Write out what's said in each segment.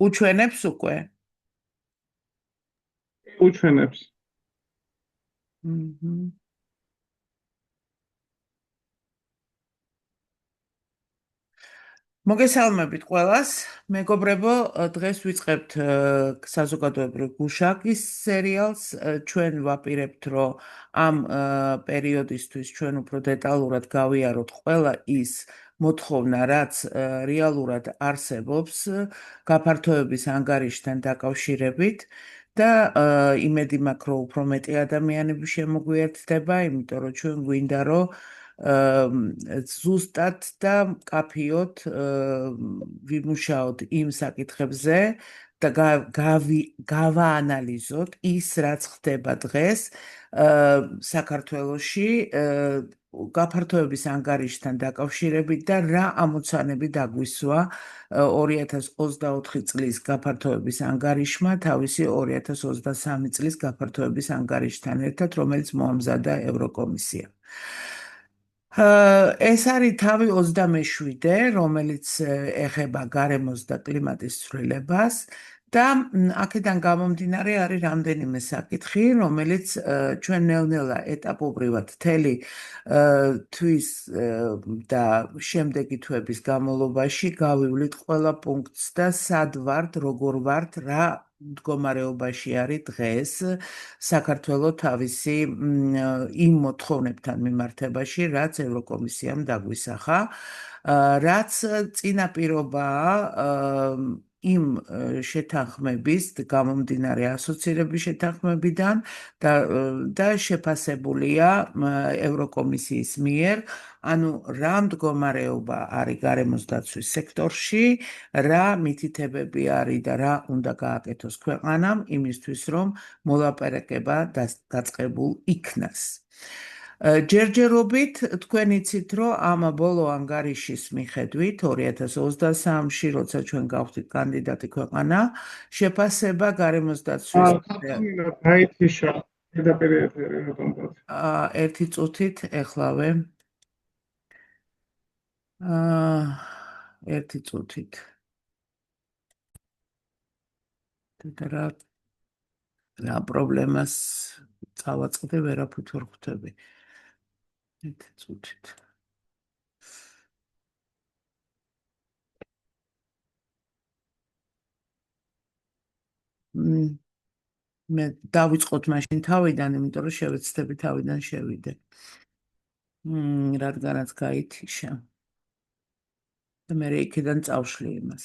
უჩვენებს უკვე? უჩვენებს. მჰმ. მოგესალმებით ყველას. მეგობრებო, დღეს ვიწყებთ საზოგადოებრივ გუშაკის სერიალს. ჩვენ ვაპირებთ, რომ ამ პერიოდისთვის ჩვენ უფრო დეტალურად გავიაროთ ყველა ის მოთხოვნა, რაც რეალურად არსებობს გაფართოების ანგარიშთან დაკავშირებით და იმედი მაქვს, რომ უფრო მეტი ადამიანები შემოგვიერთდება, იმიტომ რომ ჩვენ გვინდა, რომ ზუსტად და მკაფიოდ ვიმუშაოთ იმ საკითხებზე და გავაანალიზოთ ის, რაც ხდება დღეს საქართველოში გაფართოების ანგარიშთან დაკავშირებით და რა ამოცანები დაგვისვა 2024 წლის გაფართოების ანგარიშმა თავისი 2023 წლის გაფართოების ანგარიშთან ერთად, რომელიც მოამზადა ევროკომისიამ. ეს არის თავი 27-ე, რომელიც ეხება გარემოს და კლიმატის ცვლილებას და აქედან გამომდინარე არის რამდენიმე საკითხი, რომელიც ჩვენ ნელ-ნელა ეტაპობრივად მთელი თვის და შემდეგი თვების განმავლობაში გავივლით ყველა პუნქტს და სად ვართ, როგორ ვართ, რა მდგომარეობაში არის დღეს საქართველო თავისი იმ მოთხოვნებთან მიმართებაში, რაც ევროკომისიამ დაგვისახა, რაც წინაპირობაა იმ შეთანხმების გამომდინარე ასოცირების შეთანხმებიდან და შეფასებულია ევროკომისიის მიერ, ანუ რა მდგომარეობა არის გარემოს დაცვის სექტორში, რა მითითებები არის და რა უნდა გააკეთოს ქვეყანამ იმისთვის, რომ მოლაპარაკება დაწყებულ იქნას. ჯერჯერობით თქვენ იცით, რომ ამ ბოლო ანგარიშის მიხედვით 2023-ში, როცა ჩვენ გავხდით კანდიდატი ქვეყანა, შეფასება გარემოს დაცვის გაითიშა პირდაპირ ეთერში. ერთი წუთით ეხლავე. ერთი წუთით. რა პრობლემას წავაწყდე, ვერაფრით ვერ ხვდები. ერთი წუთით. მე დავიწყოთ მაშინ თავიდან, იმიტომ რომ შევეცდები თავიდან შევიდე. რადგანაც გაითიშა. და მე იქიდან წავშლი იმას.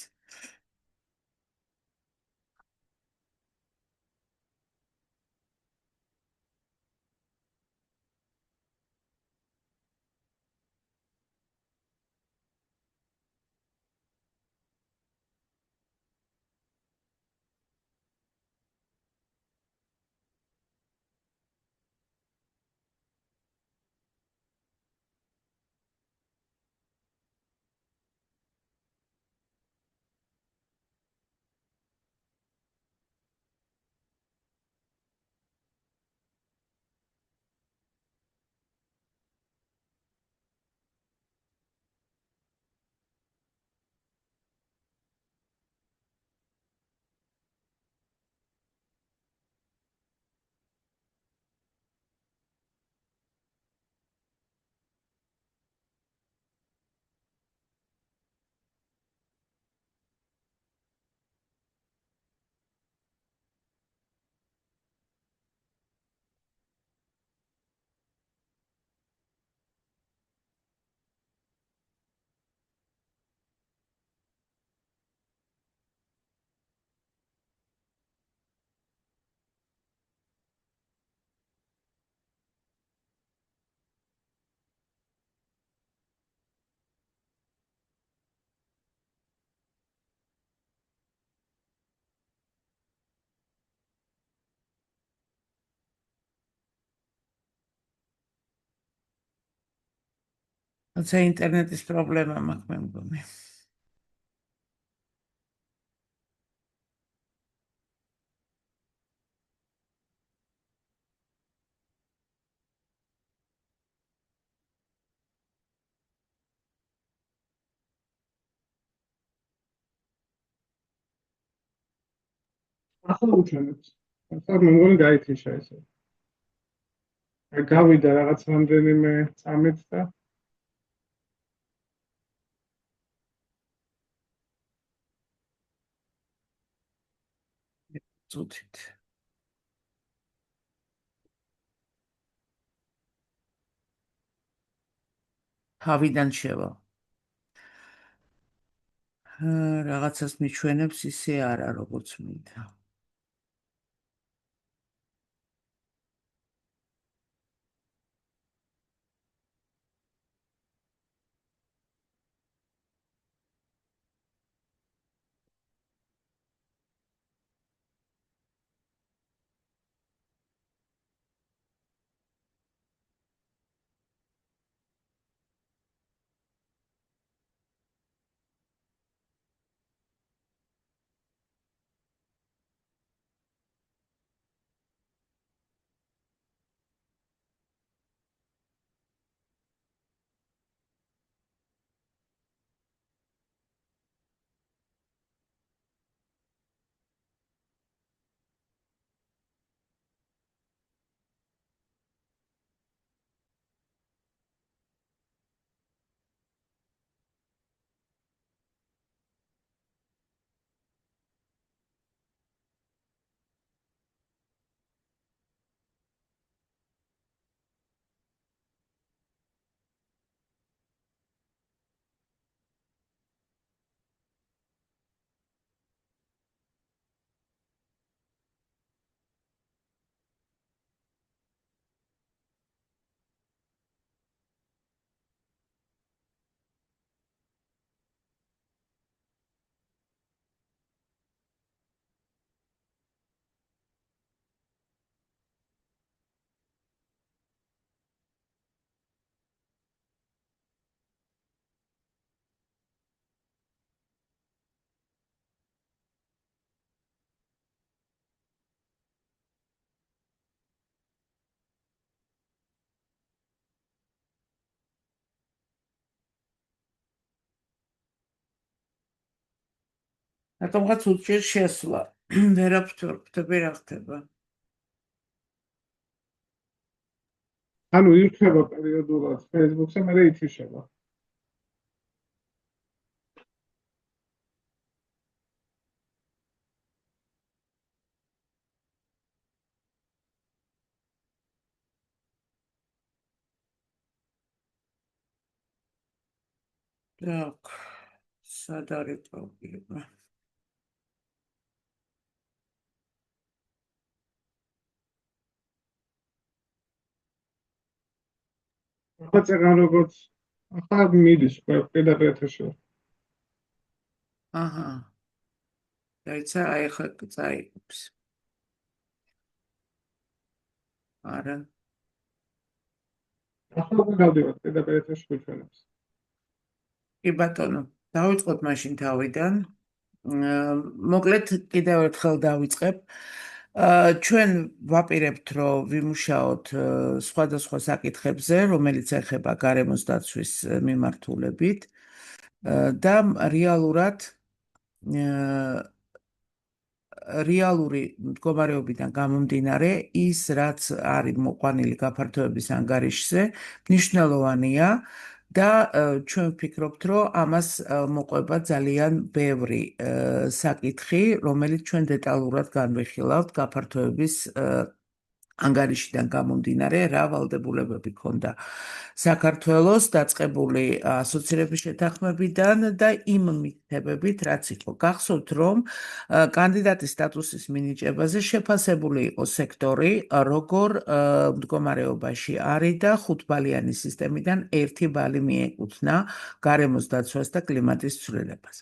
როცა ინტერნეტის პრობლემა მაქვს, მე მგონი. ახლა უჩვენებს. ახლა მე მგონი გაითიშა ესე. გავიდა რაღაც რამდენიმე წამით და წუთით. თავიდან შევა. რაღაცას მიჩვენებს ისე არა, როგორც მინდა. რატომღაც უჭირ შესვლა. ვერაფრთები რა ხდება. ანუ ირჩება პერიოდულად Facebook-ზე, მერე ითიშება. Так, სად არის პრობლემა? ახლა წეგან როგორც ახლა მიდის პირდაპირ ეთერში. აჰა. დაიცა, აი ხა წაიღებს. არა. ახლა გავდივარ პირდაპირ ეთერში გვიჩვენებს. კი ბატონო, დავიწყოთ მაშინ თავიდან. მოკლედ კიდევ ერთხელ დავიწყებ. ჩვენ ვაპირებთ, რომ ვიმუშაოთ სხვადასხვა საკითხებზე, რომელიც ეხება გარემოს დაცვის მიმართულებით და რეალური მდგომარეობიდან გამომდინარე, ის რაც არის მოყვანილი გაფართოების ანგარიშზე, მნიშვნელოვანია და ჩვენ ვფიქრობთ, რომ ამას მოყვება ძალიან ბევრი საკითხი, რომელიც ჩვენ დეტალურად განვიხილავთ გაფართოების ანგარიშიდან გამომდინარე, რა ვალდებულებები ქონდა საქართველოს დაწყებული ასოცირების შეთანხმებიდან და იმ მითითებებით, რაც იყო. გახსოვთ, რომ კანდიდატის სტატუსის მინიჭებაზე შეფასებული იყო სექტორი, როგორ მდგომარეობაში არის და 5-ბალიანი სისტემიდან 1 ბალი მიეკუთვნა გარემოს დაცვას და კლიმატის ცვლილებას.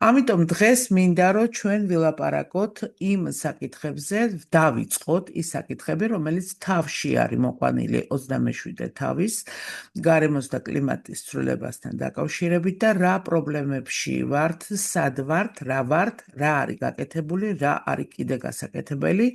ამიტომ დღეს მინდა, რომ ჩვენ ვილაპარაკოთ იმ საკითხებზე, დავიწყოთ ის საკითხები, რომელიც თავში არის მოყვანილი 27 თავის გარემოს და კლიმატის ცვლილებასთან დაკავშირებით და რა პრობლემებში ვართ, სად ვართ, რა არის გაკეთებული, რა არის კიდე გასაკეთებელი,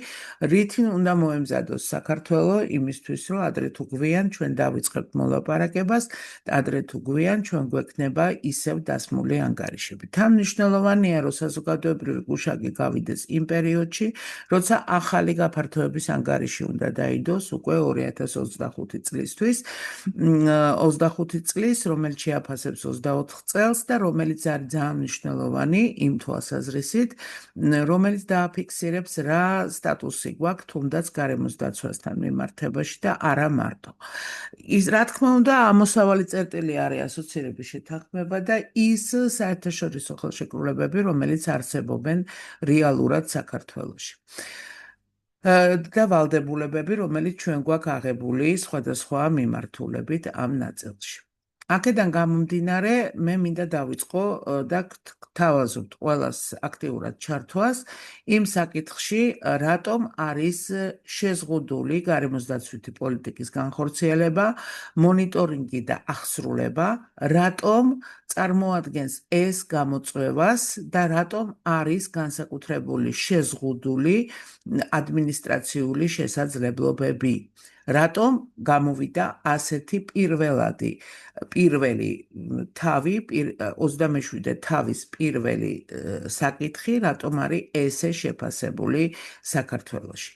რითი უნდა მოემზადოს საქართველო იმისთვის, რომ ადრე თუ გვიან ჩვენ დავიწყებთ მოლაპარაკებას და ადრე თუ გვიან ჩვენ გვექნება ისევ დასმული ანგარიშები. თან მნიშვნელოვანია, რომ საზოგადოებრივი გუშაგი გავიდეს იმ პერიოდში, როცა ახალი გაფართოების ანგარიში უნდა დაიდოს უკვე 2025 წლისთვის, 25 წლის, რომელიც შეაფასებს 24 წელს და რომელიც არის ძალიან მნიშვნელოვანი იმ თვალსაზრისით, რომელიც დააფიქსირებს რა სტატუსი გვაქვს თუნდაც გარემოს დაცვასთან მიმართებაში და არა მარტო. ის რა თქმა უნდა ამოსავალი წერტილი არის ასოცირების შეთანხმება და ის საერთაშორისო ხელშეკრულებები, რომელიც არსებობენ რეალურად საქართველოში. და ვალდებულებები, რომელიც ჩვენ გვაქვს აღებული სხვადასხვა მიმართულებით ამ ნაწილში. აქედან გამომდინარე, მე მინდა დავიწყო და გთავაზობთ ყველას აქტიურად ჩართვას იმ საკითხში, რატომ არის შეზღუდული გარემოსდაცვითი პოლიტიკის განხორციელება, მონიტორინგი და აღსრულება, რატომ წარმოადგენს ეს გამოწვევას და რატომ არის განსაკუთრებული შეზღუდული ადმინისტრაციული შესაძლებლობები. რატომ გამოვიდა ასეთი პირველი თავი, 27 თავის პირველი საკითხი, რატომ არის ესე შეფასებული საქართველოში.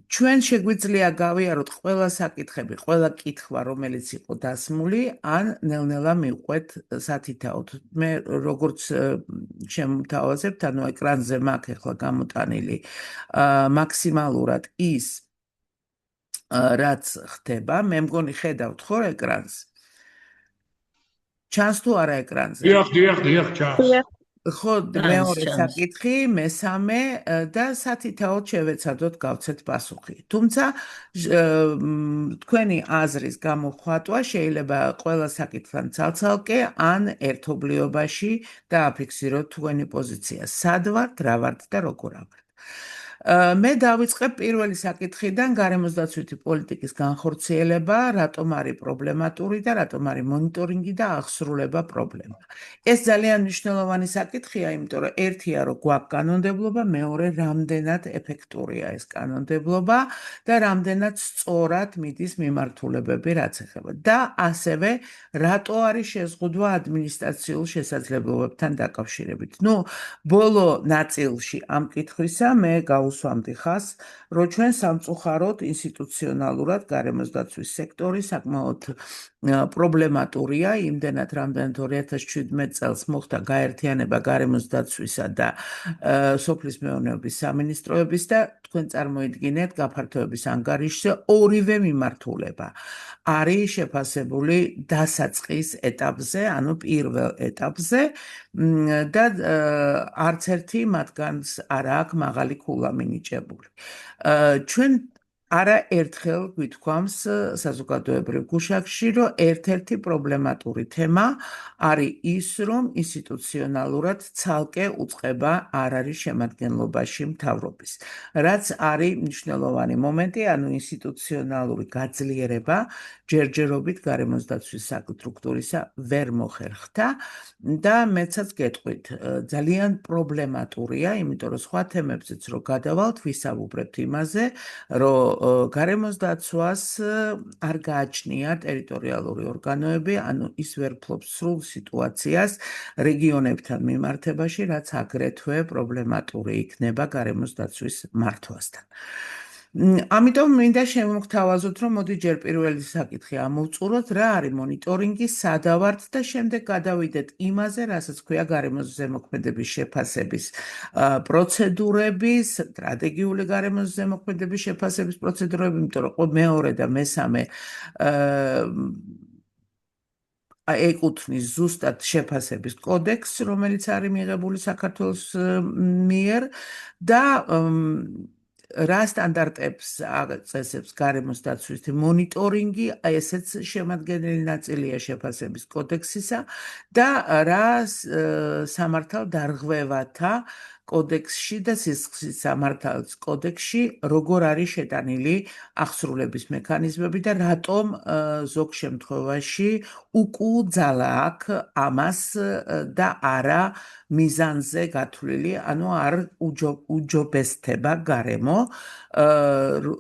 ჩვენ შეგვიძლია გავიაროთ ყველა საკითხები, ყველა კითხვა, რომელიც იყო დასმული, ან ნელ-ნელა მივყვეთ სათითაოდ. მე როგორც შემთავაზებთ, ანუ ეკრანზე მაქვს ახლა გამოტანილი მაქსიმალურად ის რაც ხდება, მე მგონი ხედავთ ხო ეკრანს? ჩანს თუ არა ეკრანზე? დიახ, ჩანს. ხო, მეორე საკითხი, მესამე და სათითაოდ შევეცადოთ გავცეთ პასუხი. თუმცა თქვენი აზრის გამოხატვა შეიძლება ყველა საკითხთან ცალ-ცალკე ან ერთობლიობაში დააფიქსიროთ თქვენი პოზიცია. სად ვართ, რა ვართ და როგორ ვართ. მე დავიწყებ პირველი საკითხიდან გარემოსდაცვითი პოლიტიკის განხორციელება, რატომ არის პრობლემატური და რატომ არის მონიტორინგი და აღსრულება პრობლემა. ეს ძალიან მნიშვნელოვანი საკითხია, იმიტომ რომ ერთია რომ გვაქვს კანონმდებლობა, მეორე რამდენად ეფექტურია ეს კანონმდებლობა და რამდენად სწორად მიდის მიმართულებები რაც ეხება. და ასევე რატო არის შეზღუდვა ადმინისტრაციულ შესაძლებლობებთან დაკავშირებით. ბოლო ნაწილში ამ კითხვისა მე გავუსვამდი ხას, რომ ჩვენ სამწუხაროდ ინსტიტუციონალურად გარემოსდაცვის სექტორი საკმაოდ პრობლემატურია, იმდენად რამდენად 2017 წელს მოხდა გაერთიანება გარემოსდაცვისა და სოფლის მეურნეობის სამინისტროების და თქვენ წარმოიდგინეთ გაფართოების ანგარიშზე ორივე მიმართულება არის შეფასებული დასაწყის ეტაპზე, ანუ პირველ ეტაპზე და არც ერთი მათგანს არ აქვს მაღალი ქულა მინიჭებული. ჩვენ არაერთხელ გვითქვამს საზოგადოებრივ გუშაგში, რომ ერთ-ერთი პრობლემატური თემა არის ის, რომ ინსტიტუციონალურად ცალკე უწყება არ არის შემადგენლობაში მთავრობის. რაც არის მნიშვნელოვანი მომენტი, ანუ ინსტიტუციონალური გაძლიერება ჯერჯერობით გარემოსდაცვის სტრუქტურისა ვერ მოხერხდა და მეცაც გეტყვით, ძალიან პრობლემატურია, იმიტომ რომ სხვა თემებზეც რო გადავალთ, ვისაუბრებთ იმაზე, რომ გარემოსდაცვას არ გააჩნია ტერიტორიალური ორგანოები, ანუ ის ვერ ფლობს სრულ სიტუაციას რეგიონებთან მიმართებაში, რაც აგრეთვე პრობლემატური იქნება გარემოსდაცვის მართვასთან. ამიტომ მინდა შემოგთავაზოთ, რომ მოდი ჯერ პირველი საკითხი ამოვწუროთ, რა არის მონიტორინგი, სადა ვართ და შემდეგ გადავიდეთ იმაზე, რასაც ქვია გარემოს ზემოქმედების შეფასების პროცედურები, სტრატეგიული გარემოს ზემოქმედების შეფასების პროცედურები, იმიტომ რომ მეორე და მესამე ეკუთვნის ზუსტად შეფასების კოდექსს, რომელიც არის მიღებული საქართველოს მიერ და რა სტანდარტებს აწესებს გარემოსდაცვის მონიტორინგი, ესეც შემადგენელი ნაწილია შეფასების კოდექსისა და რა სამართალდარღვევათა კოდექსში და სისხლის სამართლის კოდექსში როგორ არის შეტანილი აღსრულების მექანიზმები და რატომ ზოგ შემთხვევაში უკუძალა აქვს ამას და არა მიზანზე გათვლილი, ანუ არ უჯობესდება გარემო,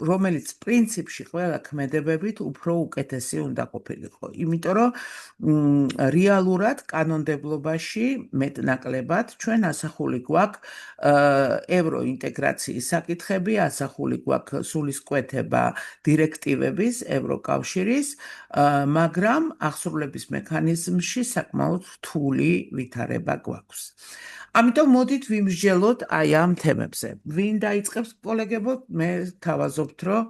რომელიც პრინციპში ყველა ქმედებებით უფრო უკეთესი უნდა ყოფილიყო. იმიტომ რომ რეალურად კანონმდებლობაში მეტნაკლებად ჩვენ ასახული გვაქვს ევროინტეგრაციის საკითხები, ასახული გვაქვს სულისკვეთება დირექტივების ევროკავშირის, მაგრამ აღსრულების მექანიზმში საკმაოდ რთული ვითარება გვაქვს. ამიტომ მოდით ვიმსჯელოთ აი ამ თემებზე. ვინ დაიწყებს კოლეგებო? მე თავაზობთ, რომ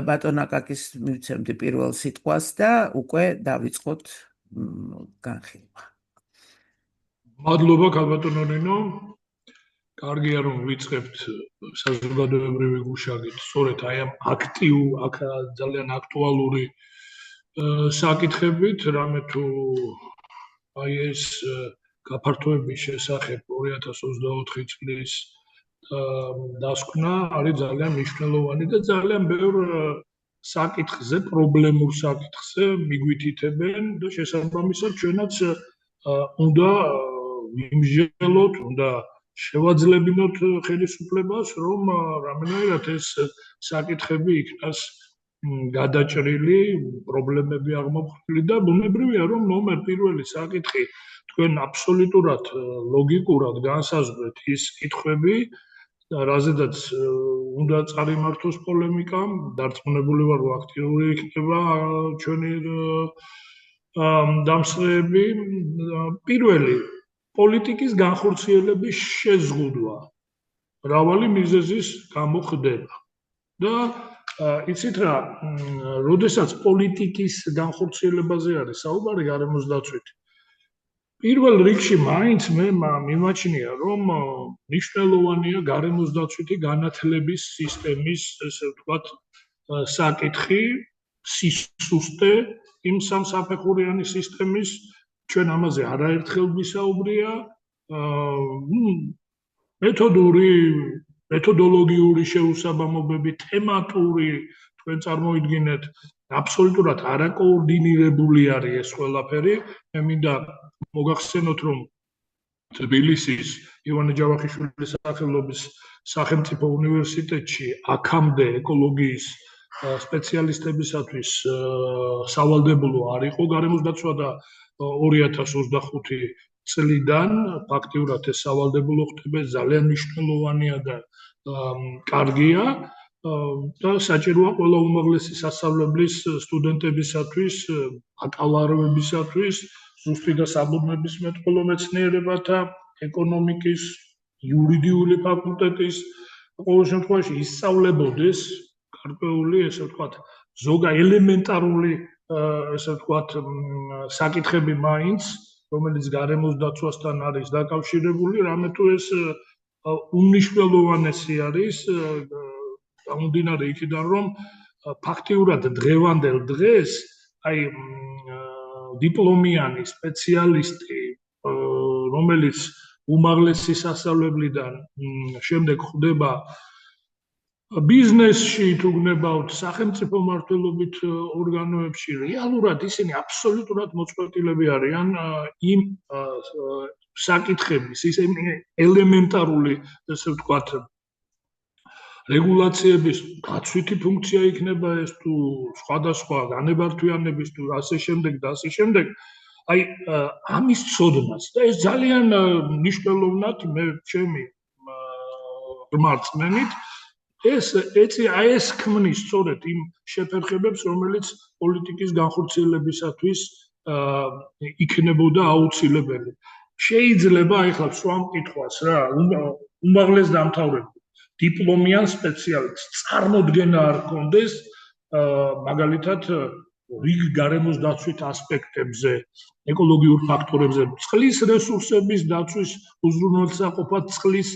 ბატონ აკაკის მივცემდი პირველ სიტყვას და უკვე დავიწყოთ განხილვა. მადლობა ქალბატონო ნინო. კარგია რომ ვიწყებთ საზოგადოებრივი გუშაგით სწორედ აი ამ ძალიან აქტუალური საკითხებით, რამე თუ აი ეს გაფართოების შესახებ 2024 წლის დასკვნა არის ძალიან მნიშვნელოვანი და ძალიან ბევრ საკითხზე, პრობლემურ საკითხზე მიგვითითებენ და შესაბამისად ჩვენაც უნდა ვიმსჯელოთ, უნდა შევაძლებინოთ ხელისუფლებას, რომ რამენერად ეს საკითხები იქნას გადაჭრილი, პრობლემები აღმოფხვრილი და ბუნებრივია, რომ ნომერ პირველი საკითხი თქვენ აბსოლუტურად ლოგიკურად განსაზღვრეთ ის კითხვები, რაზედაც უნდა წარიმართოს პოლემიკა, დარწმუნებული ვარ, რომ აქტიური იქნება ჩვენი დამსწრეები. პირველი პოლიტიკის განხორციელების შეზღუდვა მრავალი მიზეზის გამო ხდება და იცით რა, როდესაც პოლიტიკის განხორციელებაზე არის საუბარი გარემოს დაცვით, პირველ რიგში მაინც მე მიმაჩნია, რომ მნიშვნელოვანია გარემოს დაცვითი განათლების სისტემის, ესე ვთქვათ, საკითხი, სისუსტე იმ სამსაფეხურიანი სისტემის, ჩვენ ამაზე არაერთხელ ვისაუბრია, მეთოდოლოგიური შეუსაბამობები, თემატური, თქვენ წარმოიდგინეთ, აბსოლუტურად არაკოორდინირებული არის ეს ყველაფერი. მე მინდა მოგახსენოთ, რომ თბილისის ივანე ჯავახიშვილის სახელობის სახელმწიფო უნივერსიტეტში აქამდე ეკოლოგიის სპეციალისტებისათვის სავალდებულო არ იყო გარემოს დაცვა და 2025 წლიდან ფაქტიურად ეს სავალდებულო ხდება, ძალიან მნიშვნელოვანია და კარგია და საჭიროა ყველა უმაღლესი სასწავლებლის სტუდენტებისათვის, ბაკალავრებისათვის, ზუსტი და საბუნებისმეტყველო მეცნიერებათა, ეკონომიკის, იურიდიული ფაკულტეტის, ყოველ შემთხვევაში ისწავლებოდეს გარკვეული, ესე ვთქვათ, ელემენტარული, ესე ვთქვათ, საკითხები მაინც, რომელიც გარემოს დაცვასთან არის დაკავშირებული, რამე თუ ეს უმნიშვნელოვანესი არის, გამომდინარე იქიდან, რომ ფაქტიურად დღევანდელ დღეს აი დიპლომიანი სპეციალისტი, რომელიც უმაღლესი სასწავლებლიდან შემდეგ ხდება ბიზნესში, თუ გნებავთ სახელმწიფო მმართველობით ორგანოებში, რეალურად ისინი აბსოლუტურად მოწყვეტილები არიან იმ საკითხების, ის ელემენტარული, ესე ვთქვათ, რეგულაციების გაცვითი ფუნქცია იქნება ეს თუ სხვადასხვა განებართვიანების თუ ასე შემდეგ და ასე შემდეგ. აი ამის ცოდნას და ეს ძალიან მნიშვნელოვნად მე ჩემი რწმენით ეს ქმნის სწორედ იმ შეფერხებებს, რომელიც პოლიტიკის განხორციელებისათვის იქნებოდა აუცილებელი. შეიძლება ახლა სვამ კითხვას რა, უმაღლეს დამთავრებულ დიპლომიან სპეციალისტს წარმოდგენა არ ჰქონდეს მაგალითად რიგ გარემოს დაცვით ასპექტებზე, ეკოლოგიურ ფაქტორებზე, წყლის რესურსების დაცვის უზრუნველსაყოფად, წყლის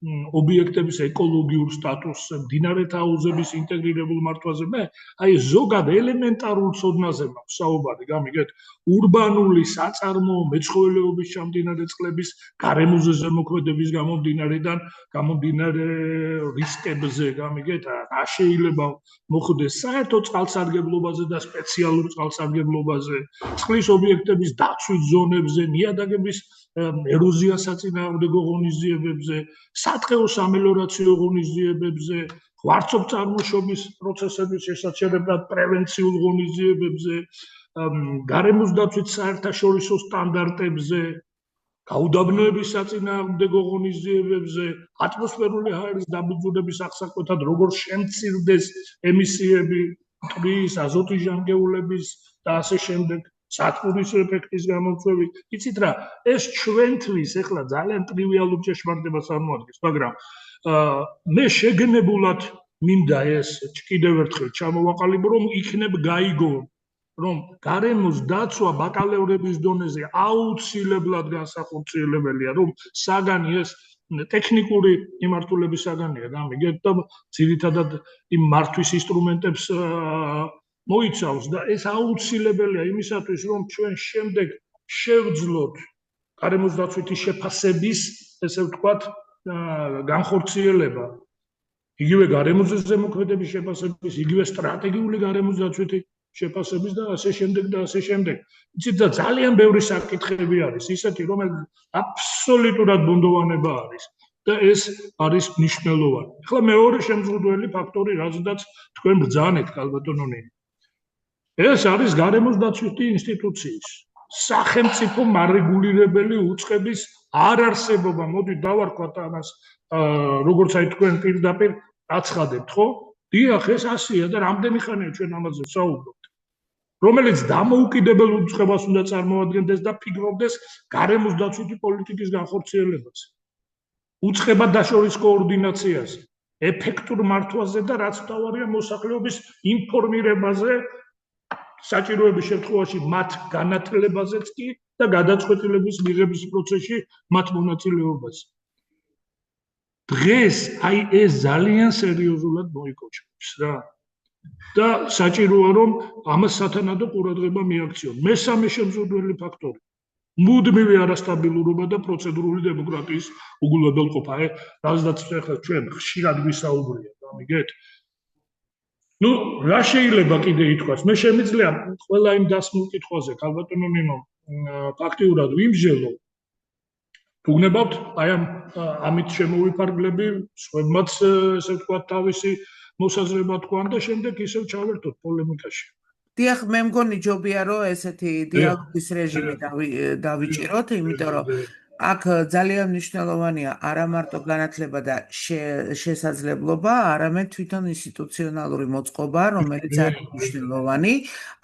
ობიექტების ეკოლოგიურ სტატუსზე, მდინარეთა აუზების ინტეგრირებულ მართვაზე, მე აი ზოგად ელემენტარულ ცოდნაზე მაქვს საუბარი, გამიგეთ, ურბანული საწარმო მეცხოველეობის ჩამდინარე წყლების გარემოზე ზემოქმედების გამომდინარე რისკებზე, გამიგეთ, რა შეიძლება მოხდეს საერთო წყალსარგებლობაზე და სპეციალურ წყალსარგებლობაზე, წყლის ობიექტების დაცვის ზონებზე, ნიადაგების ეროზიას საწინააღმდეგო ღონისძიებებზე, სატყეო სამელიორაციო ღონისძიებებზე, ღვარცობწარმოშობის პროცესების შესაჩერებლად პრევენციულ ღონისძიებებზე, გარემოს დაცვის საერთაშორისო სტანდარტებზე, გაუდაბნოების საწინააღმდეგო ღონისძიებებზე, ატმოსფერული ჰაერის დაბინძურების აღსაკვეთად როგორ შემცირდეს ემისიები, ტბის, აზოტის ჟანგეულების და ასე შემდეგ. სატყურის ეფექტის გამოწვევი. იცით რა, ეს ჩვენთვის ახლა ძალიან ტრივიალურ ჭეშმარიტებას წარმოადგენს, მაგრამ მე შეგნებულად მინდა ეს კიდევ ერთხელ ჩამოვაყალიბო, რომ იქნებ გაიგო, რომ გარემოს დაცვა ბაკალევრების დონეზე აუცილებლად განსახორციელებელია, რომ საგანი ეს ტექნიკური მიმართულების საგანია, გამიგეთ და ძირითადად იმ მართვის ინსტრუმენტებს მოიცავს და ეს აუცილებელია იმისათვის, რომ ჩვენ შემდეგ შევძლოთ გარემოს დაცვითი შეფასების, ესე ვთქვათ, განხორციელება. იგივე გარემოზე ზემოქმედების შეფასების, იგივე სტრატეგიული გარემოს დაცვითი შეფასების და ასე შემდეგ და ასე შემდეგ. იცით და ძალიან ბევრი საკითხები არის, ისეთი, რომელიც აბსოლუტურად ბუნდოვანება არის და ეს არის მნიშვნელოვანი. ახლა მეორე შემზღუდველი ფაქტორი, რაზედაც თქვენ ბრძანეთ, ქალბატონო ნინო. ეს არის გარემოს დაცვითი ინსტიტუციის სახელმწიფო მარეგულირებელი უწყების არ არსებობა. მოდით დავარქვათ ამას, როგორც აი თქვენ პირდაპირ აცხადებთ, ხო? დიახ, ეს ასეა და რამდენი ხანია ჩვენ ამაზე ვსაუბრობთ. რომელიც დამოუკიდებელ უწყებას უნდა წარმოადგენდეს და ფიქრობდეს გარემოს დაცვითი პოლიტიკის განხორციელებას. უწყება დაშორის კოორდინაციაზე, ეფექტურ მართვაზე და რაც მთავარია მოსახლეობის ინფორმირებაზე, საჭიროების შემთხვევაში მათ განათლებაზეც კი და გადაწყვეტილების მიღების პროცესში მათ მონაწილეობაზე. დღეს აი ეს ძალიან სერიოზულად მოიკოჩებს რა. და საჭიროა რომ ამას სათანადო ყურადღება მიაქციონ. მესამე შემზღუდველი ფაქტორი. მუდმივი არასტაბილურობა და პროცედურული დემოკრატიის უგულებელყოფა. რაზედაც ახლა ჩვენ ხშირად ვისაუბრია, გამიგეთ? რა შეიძლება კიდე ითქვას? მე შემიძლია ყველა იმ დასმულ კითხვაზე, ქალბატონო ნინო, ფაქტიურად ვიმსჯელო. გუგნებავთ, აი ამით შემოვიფარგლები, სხვებმაც ესე ვთქვათ თავისი მოსაზრება თქვან და შემდეგ ისევ ჩავერთოთ პოლემიკაში. დიახ, მე მგონი ჯობია რომ ესეთი დიალოგის რეჟიმი დავიჭიროთ, იმიტომ რომ აქ ძალიან მნიშვნელოვანია არა მარტო განათლება და შესაძლებლობა, არამედ თვითონ ინსტიტუციონალური მოწყობა, რომელიც არის მნიშვნელოვანი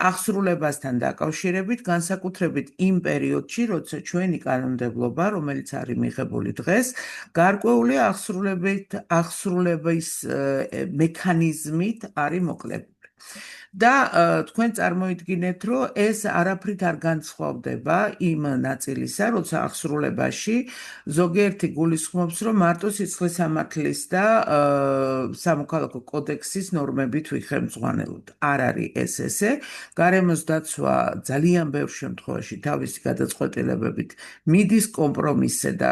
აღსრულებასთან დაკავშირებით, განსაკუთრებით იმ პერიოდში, როცა ჩვენი კანონმდებლობა, რომელიც არის მიღებული დღეს, გარკვეული აღსრულების მექანიზმით არის მოკლებული. და თქვენ წარმოიდგინეთ, რომ ეს არაფრით არ განსხვავდება იმ ნაწილისა, როცა აღსრულებაში ზოგიერთი გულისხმობს, რომ მარტო სიცხლისამართლის და სამოქალაქო კოდექსის ნორმებით ვიხელმძღვანელოთ. არ არის ეს ესე. გარემოს დაცვა ძალიან ბევრ შემთხვევაში თავისი გადაწყვეტილებებით მიდის კომპრომისზე და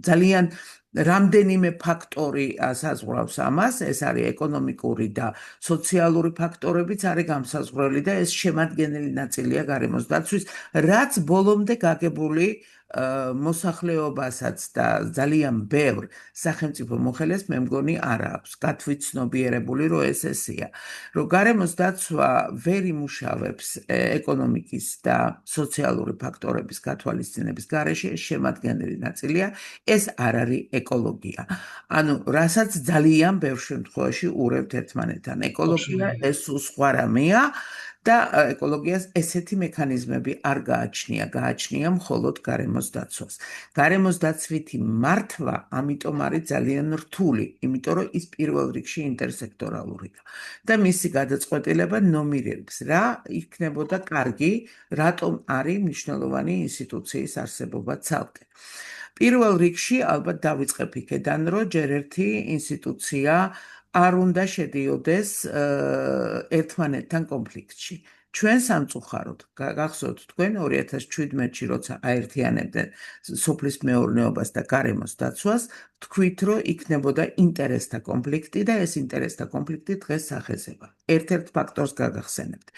ძალიან რამდენიმე ფაქტორი საზღვრავს ამას, ეს არის ეკონომიკური და სოციალური ფაქტორებიც არის გამსაზღვრელი და ეს შემადგენელი ნაწილია გარემოს დაცვის, რაც ბოლომდე გაგებული მოსახლეობასაც და ძალიან ბევრ სახელმწიფო მოხელეს მე მგონი არ აქვს გათვითცნობიერებული, რომ ეს ესეა. რომ გარემოს დაცვა ვერ იმუშავებს ეკონომიკის და სოციალური ფაქტორების გათვალისწინების გარეშე, ეს შემადგენელი ნაწილია, ეს არ არის ეკოლოგია. ანუ რასაც ძალიან ბევრ შემთხვევაში ურევთ ერთმანეთთან. ეკოლოგია ეს სხვა რამეა და ეკოლოგიას ესეთი მექანიზმები არ გააჩნია, გააჩნია მხოლოდ გარემოს დაცვას. გარემოს დაცვითი მართვა ამიტომ არის ძალიან რთული, იმიტომ რომ ის პირველ რიგში ინტერსექტორალურია და მისი გადაწყვეტილება ნომირებს რა იქნებოდა კარგი, რატომ არის მნიშვნელოვანი ინსტიტუციის არსებობა ცალკე. პირველ რიგში ალბათ დავიწყებ იქედან, რომ ჯერ ერთი ინსტიტუცია არ უნდა შედიოდეს ერთმანეთთან კონფლიქტში. ჩვენ სამწუხაროდ, გახსოვთ თქვენ 2017-ში, როცა აერთიანებდნენ სოფლის მეურნეობას და გარემოს დაცვას, თქვით, რომ იქნებოდა ინტერესთა კონფლიქტი და ეს ინტერესთა კონფლიქტი დღეს სახეზება. ერთ-ერთ ფაქტორს გაგახსენებთ.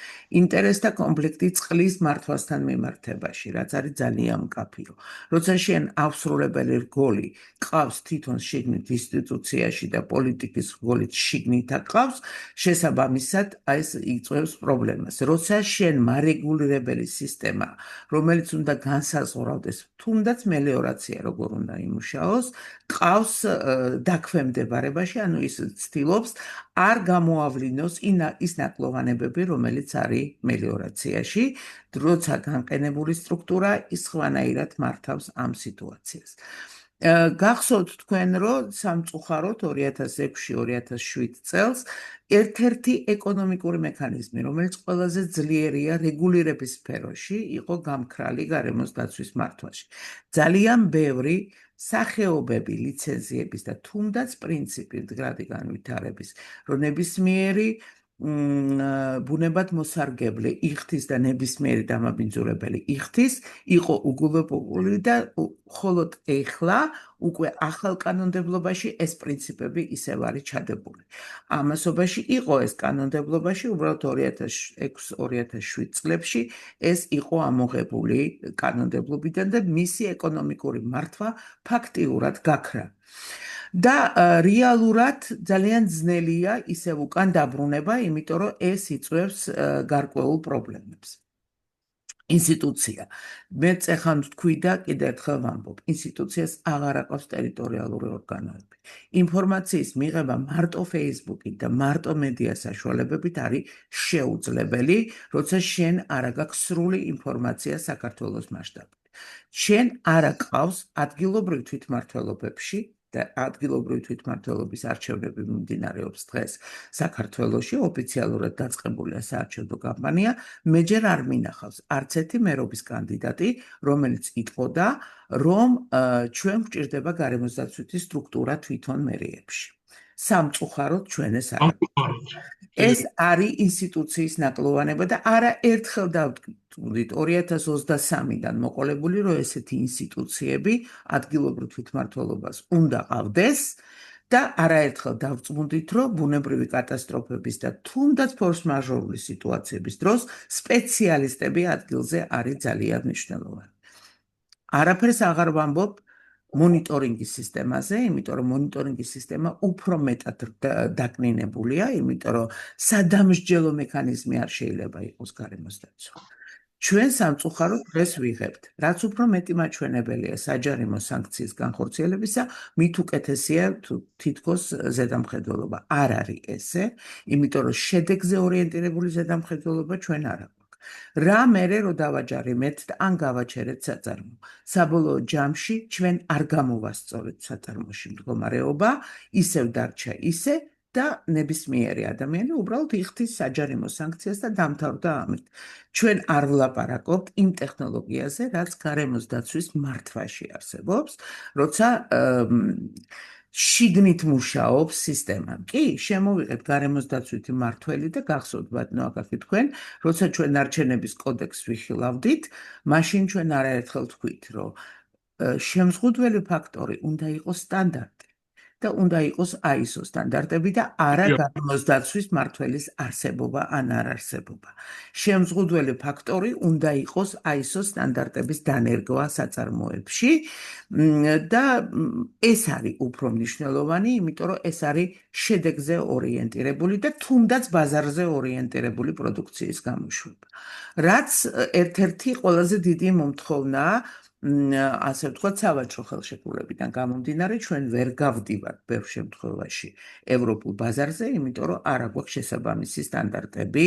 ინტერესთა კონფლიქტი წყლის მართვასთან მიმართებაში, რაც არის ძალიან მკაფიო. როცა შენ ავსრულებელი რგოლი ყავს თვითონ შიგნით ინსტიტუციაში და პოლიტიკის რგოლით შიგნით აკყავს, შესაბამისად ეს იწვევს პრობლემას. როცა შენ მარეგულირებელი სისტემა, რომელიც უნდა განსაზღვრავდეს თუნდაც მელიორაცია როგორ უნდა იმუშაოს, ყავს დაქვემდებარებაში, ანუ ის ცდილობს არ გამოავლინოს ის ნაკლოვანებები, რომელიც არის მელიორაციაში, როცა განყენებული სტრუქტურა ის სხვანაირად მართავს ამ სიტუაციას. გახსოვთ თქვენ, რომ სამწუხაროდ 2006-2007 წელს ერთ-ერთი ეკონომიკური მექანიზმი, რომელიც ყველაზე ძლიერია რეგულირების სფეროში, იყო გამქრალი გარემოს დაცვის მართვაში. ძალიან ბევრი სახეობები, ლიცენზიების და თუნდაც პრინციპი მდგრადი განვითარების, რომ ნებისმიერი ბუნებად მოსარგებლე იხდის და ნებისმიერი დამაბინძურებელი იხდის, იყო უგულებებული და მხოლოდ ეხლა უკვე ახალ კანონმდებლობაში ეს პრინციპები ისევ არის ჩადებული. ამასობაში იყო ეს კანონმდებლობაში, უბრალოდ 2006-2007 წლებში ეს იყო ამოღებული კანონმდებლობიდან და მისი ეკონომიკური მართვა ფაქტიურად გაქრა. და რეალურად ძალიან ძნელია ისევ უკან დაბრუნება, იმიტომ რომ ეს იწვევს გარკვეულ პრობლემებს. ინსტიტუცია. მე წეხან თქვი და კიდევ ერთხელ ვამბობ, ინსტიტუციას აღარ აყავს ტერიტორიალური ორგანოები. ინფორმაციის მიღება მარტო Facebook-ით და მარტო მედია საშუალებებით არის შეუძლებელი, როცა შენ არ აქვს სრული ინფორმაცია საქართველოს მასშტაბით. შენ არ აყავს ადგილობრივ თვითმმართველობებში და ადგილობრივი თვითმმართველობის არჩევნები მიმდინარეობს დღეს საქართველოში, ოფიციალურად დაწყებულია საარჩევნო კამპანია, მე ჯერ არ მინახავს არც ერთი მერობის კანდიდატი, რომელიც იტყოდა, რომ ჩვენ გვჭირდება გარემოს დაცვითი სტრუქტურა თვითონ მერიებში. სამწუხაროდ ჩვენ ეს არ ეს არის ინსტიტუციის ნაკლოვანება და არა ერთხელ დავტყვით 2023-დან მოყოლებული, რომ ესეთი ინსტიტუციები ადგილობრივ თვითმმართველობას უნდა ყავდეს და არაერთხელ დავწმუნდით, რომ ბუნებრივი კატასტროფების და თუნდაც ფორს-მაჟორული სიტუაციების დროს სპეციალისტები ადგილზე არის ძალიან მნიშვნელოვანი. არაფერს აღარ ვამბობ მონიტორინგის სისტემაზე, იმიტომ რომ მონიტორინგის სისტემა უფრო მეტად დაკნინებულია, იმიტომ რომ სადამსჯელო მექანიზმი არ შეიძლება იყოს გარემოს დაცვა. ჩვენ სამწუხაროდ დღეს ვიღებთ, რაც უფრო მეტი მაჩვენებელია საჯარიმო სანქციის განხორციელებისა, მით უკეთესია თითქოს ზედამხედველობა. არ არის ესე, იმიტომ რომ შედეგზე ორიენტირებული ზედამხედველობა ჩვენ არ აქვს. რა მერე რო დავაჯარიმეთ ან გავაჩერეთ საწარმო. საბოლოო ჯამში ჩვენ არ გამოვასწორეთ საწარმოში მდგომარეობა, ისევ დარჩა ისე და ნებისმიერი ადამიანი უბრალოდ იხდის საჯარიმო სანქციას და დამთავრდა ამით. ჩვენ არ ვლაპარაკობთ იმ ტექნოლოგიაზე, რაც გარემოს დაცვის მართვაში არსებობს, როცა შიგნით მუშაობს სისტემა. კი, შემოვიღეთ გარემოს დაცვითი მართველი და გახსოვთ ბატონო აკაკი თქვენ, როცა ჩვენ არჩევნების კოდექსს ვიხილავდით, მაშინ ჩვენ არაერთხელ თქვით, რომ შემზღუდველი ფაქტორი უნდა იყოს სტანდარტი და უნდა იყოს ISO სტანდარტები და არა გარემოს დაცვის მმართველის არსებობა ან არ არსებობა. შემზღუდველი ფაქტორი უნდა იყოს ISO სტანდარტების დანერგვა საწარმოებში და ეს არის უფრო მნიშვნელოვანი, იმიტომ რომ ეს არის შედეგზე ორიენტირებული და თუნდაც ბაზარზე ორიენტირებული პროდუქციის გამოშვება. რაც ერთ-ერთი ყველაზე დიდი მომთხოვნაა ასე ვთქვათ, სავაჭრო ხელშეკრულებიდან გამომდინარე, ჩვენ ვერ გავდივართ ბევრ შემთხვევაში ევროპულ ბაზარზე, იმიტომ რომ არ აქვს შესაბამისი სტანდარტები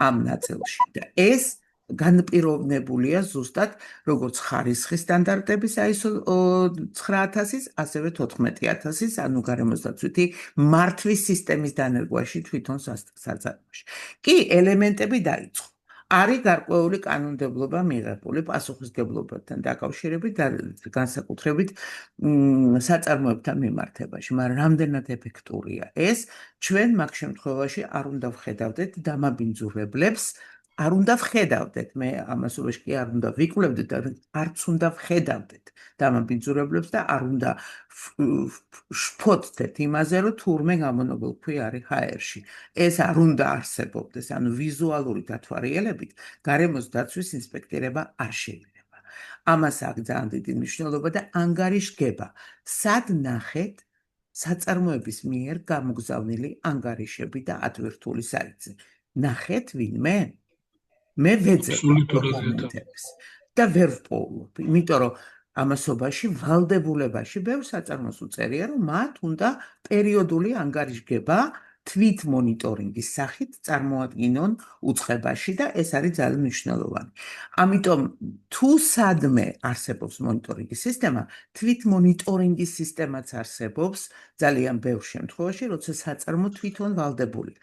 ამ ნაწილში. და ეს განპირობებულია ზუსტად როგორც ხარისხის სტანდარტების ISO 9000-ის, ასევე 14000-ის, ანუ გარემოს დაცვითი მართვის სისტემის დანერგვაში თვითონ საწარმოში. კი, ელემენტები დაიწყო. არის გარკვეული კანონმდებლობა მიღებული პასუხისმგებლობებთან დაკავშირებით და განსაკუთრებით საწარმოებთან მიმართებაში, მაგრამ რამდენად ეფექტურია ეს, ჩვენ მაგ შემთხვევაში არ უნდა ვხედავდეთ დამაბინძურებლებს, არ უნდა ვხედავდეთ, მე ამასობაში კი არ უნდა ვიკვლევდეთ და არც უნდა ვხედავდეთ დამაბინძურებლებს და არ უნდა შფოთდეთ იმაზე, რომ თურმე გამონაბოლქვი არის HR-ში. ეს არ უნდა არსებობდეს, ანუ ვიზუალური დათვალიერებით გარემოს დაცვის ინსპექტირება არ შეიძლება. ამას აქვს ძალიან დიდი მნიშვნელობა და ანგარიშგება. სად ნახეთ საწარმოების მიერ გამოგზავნილი ანგარიშები და ატვირთული საიტზე? ნახეთ ვინმე? მე ვეძებ დოკუმენტებს და ვერ ვპოულობ, იმიტომ რომ ამასობაში ვალდებულებაში ბევრ საწარმოს უწერია, რომ მათ უნდა პერიოდული ანგარიშგება თვით მონიტორინგის სახით წარმოადგინონ უწყებაში და ეს არის ძალიან მნიშვნელოვანი. ამიტომ თუ სადმე არსებობს მონიტორინგის სისტემა, თვით მონიტორინგის სისტემაც არსებობს ძალიან ბევრ შემთხვევაში, როცა საწარმო თვითონ ვალდებული.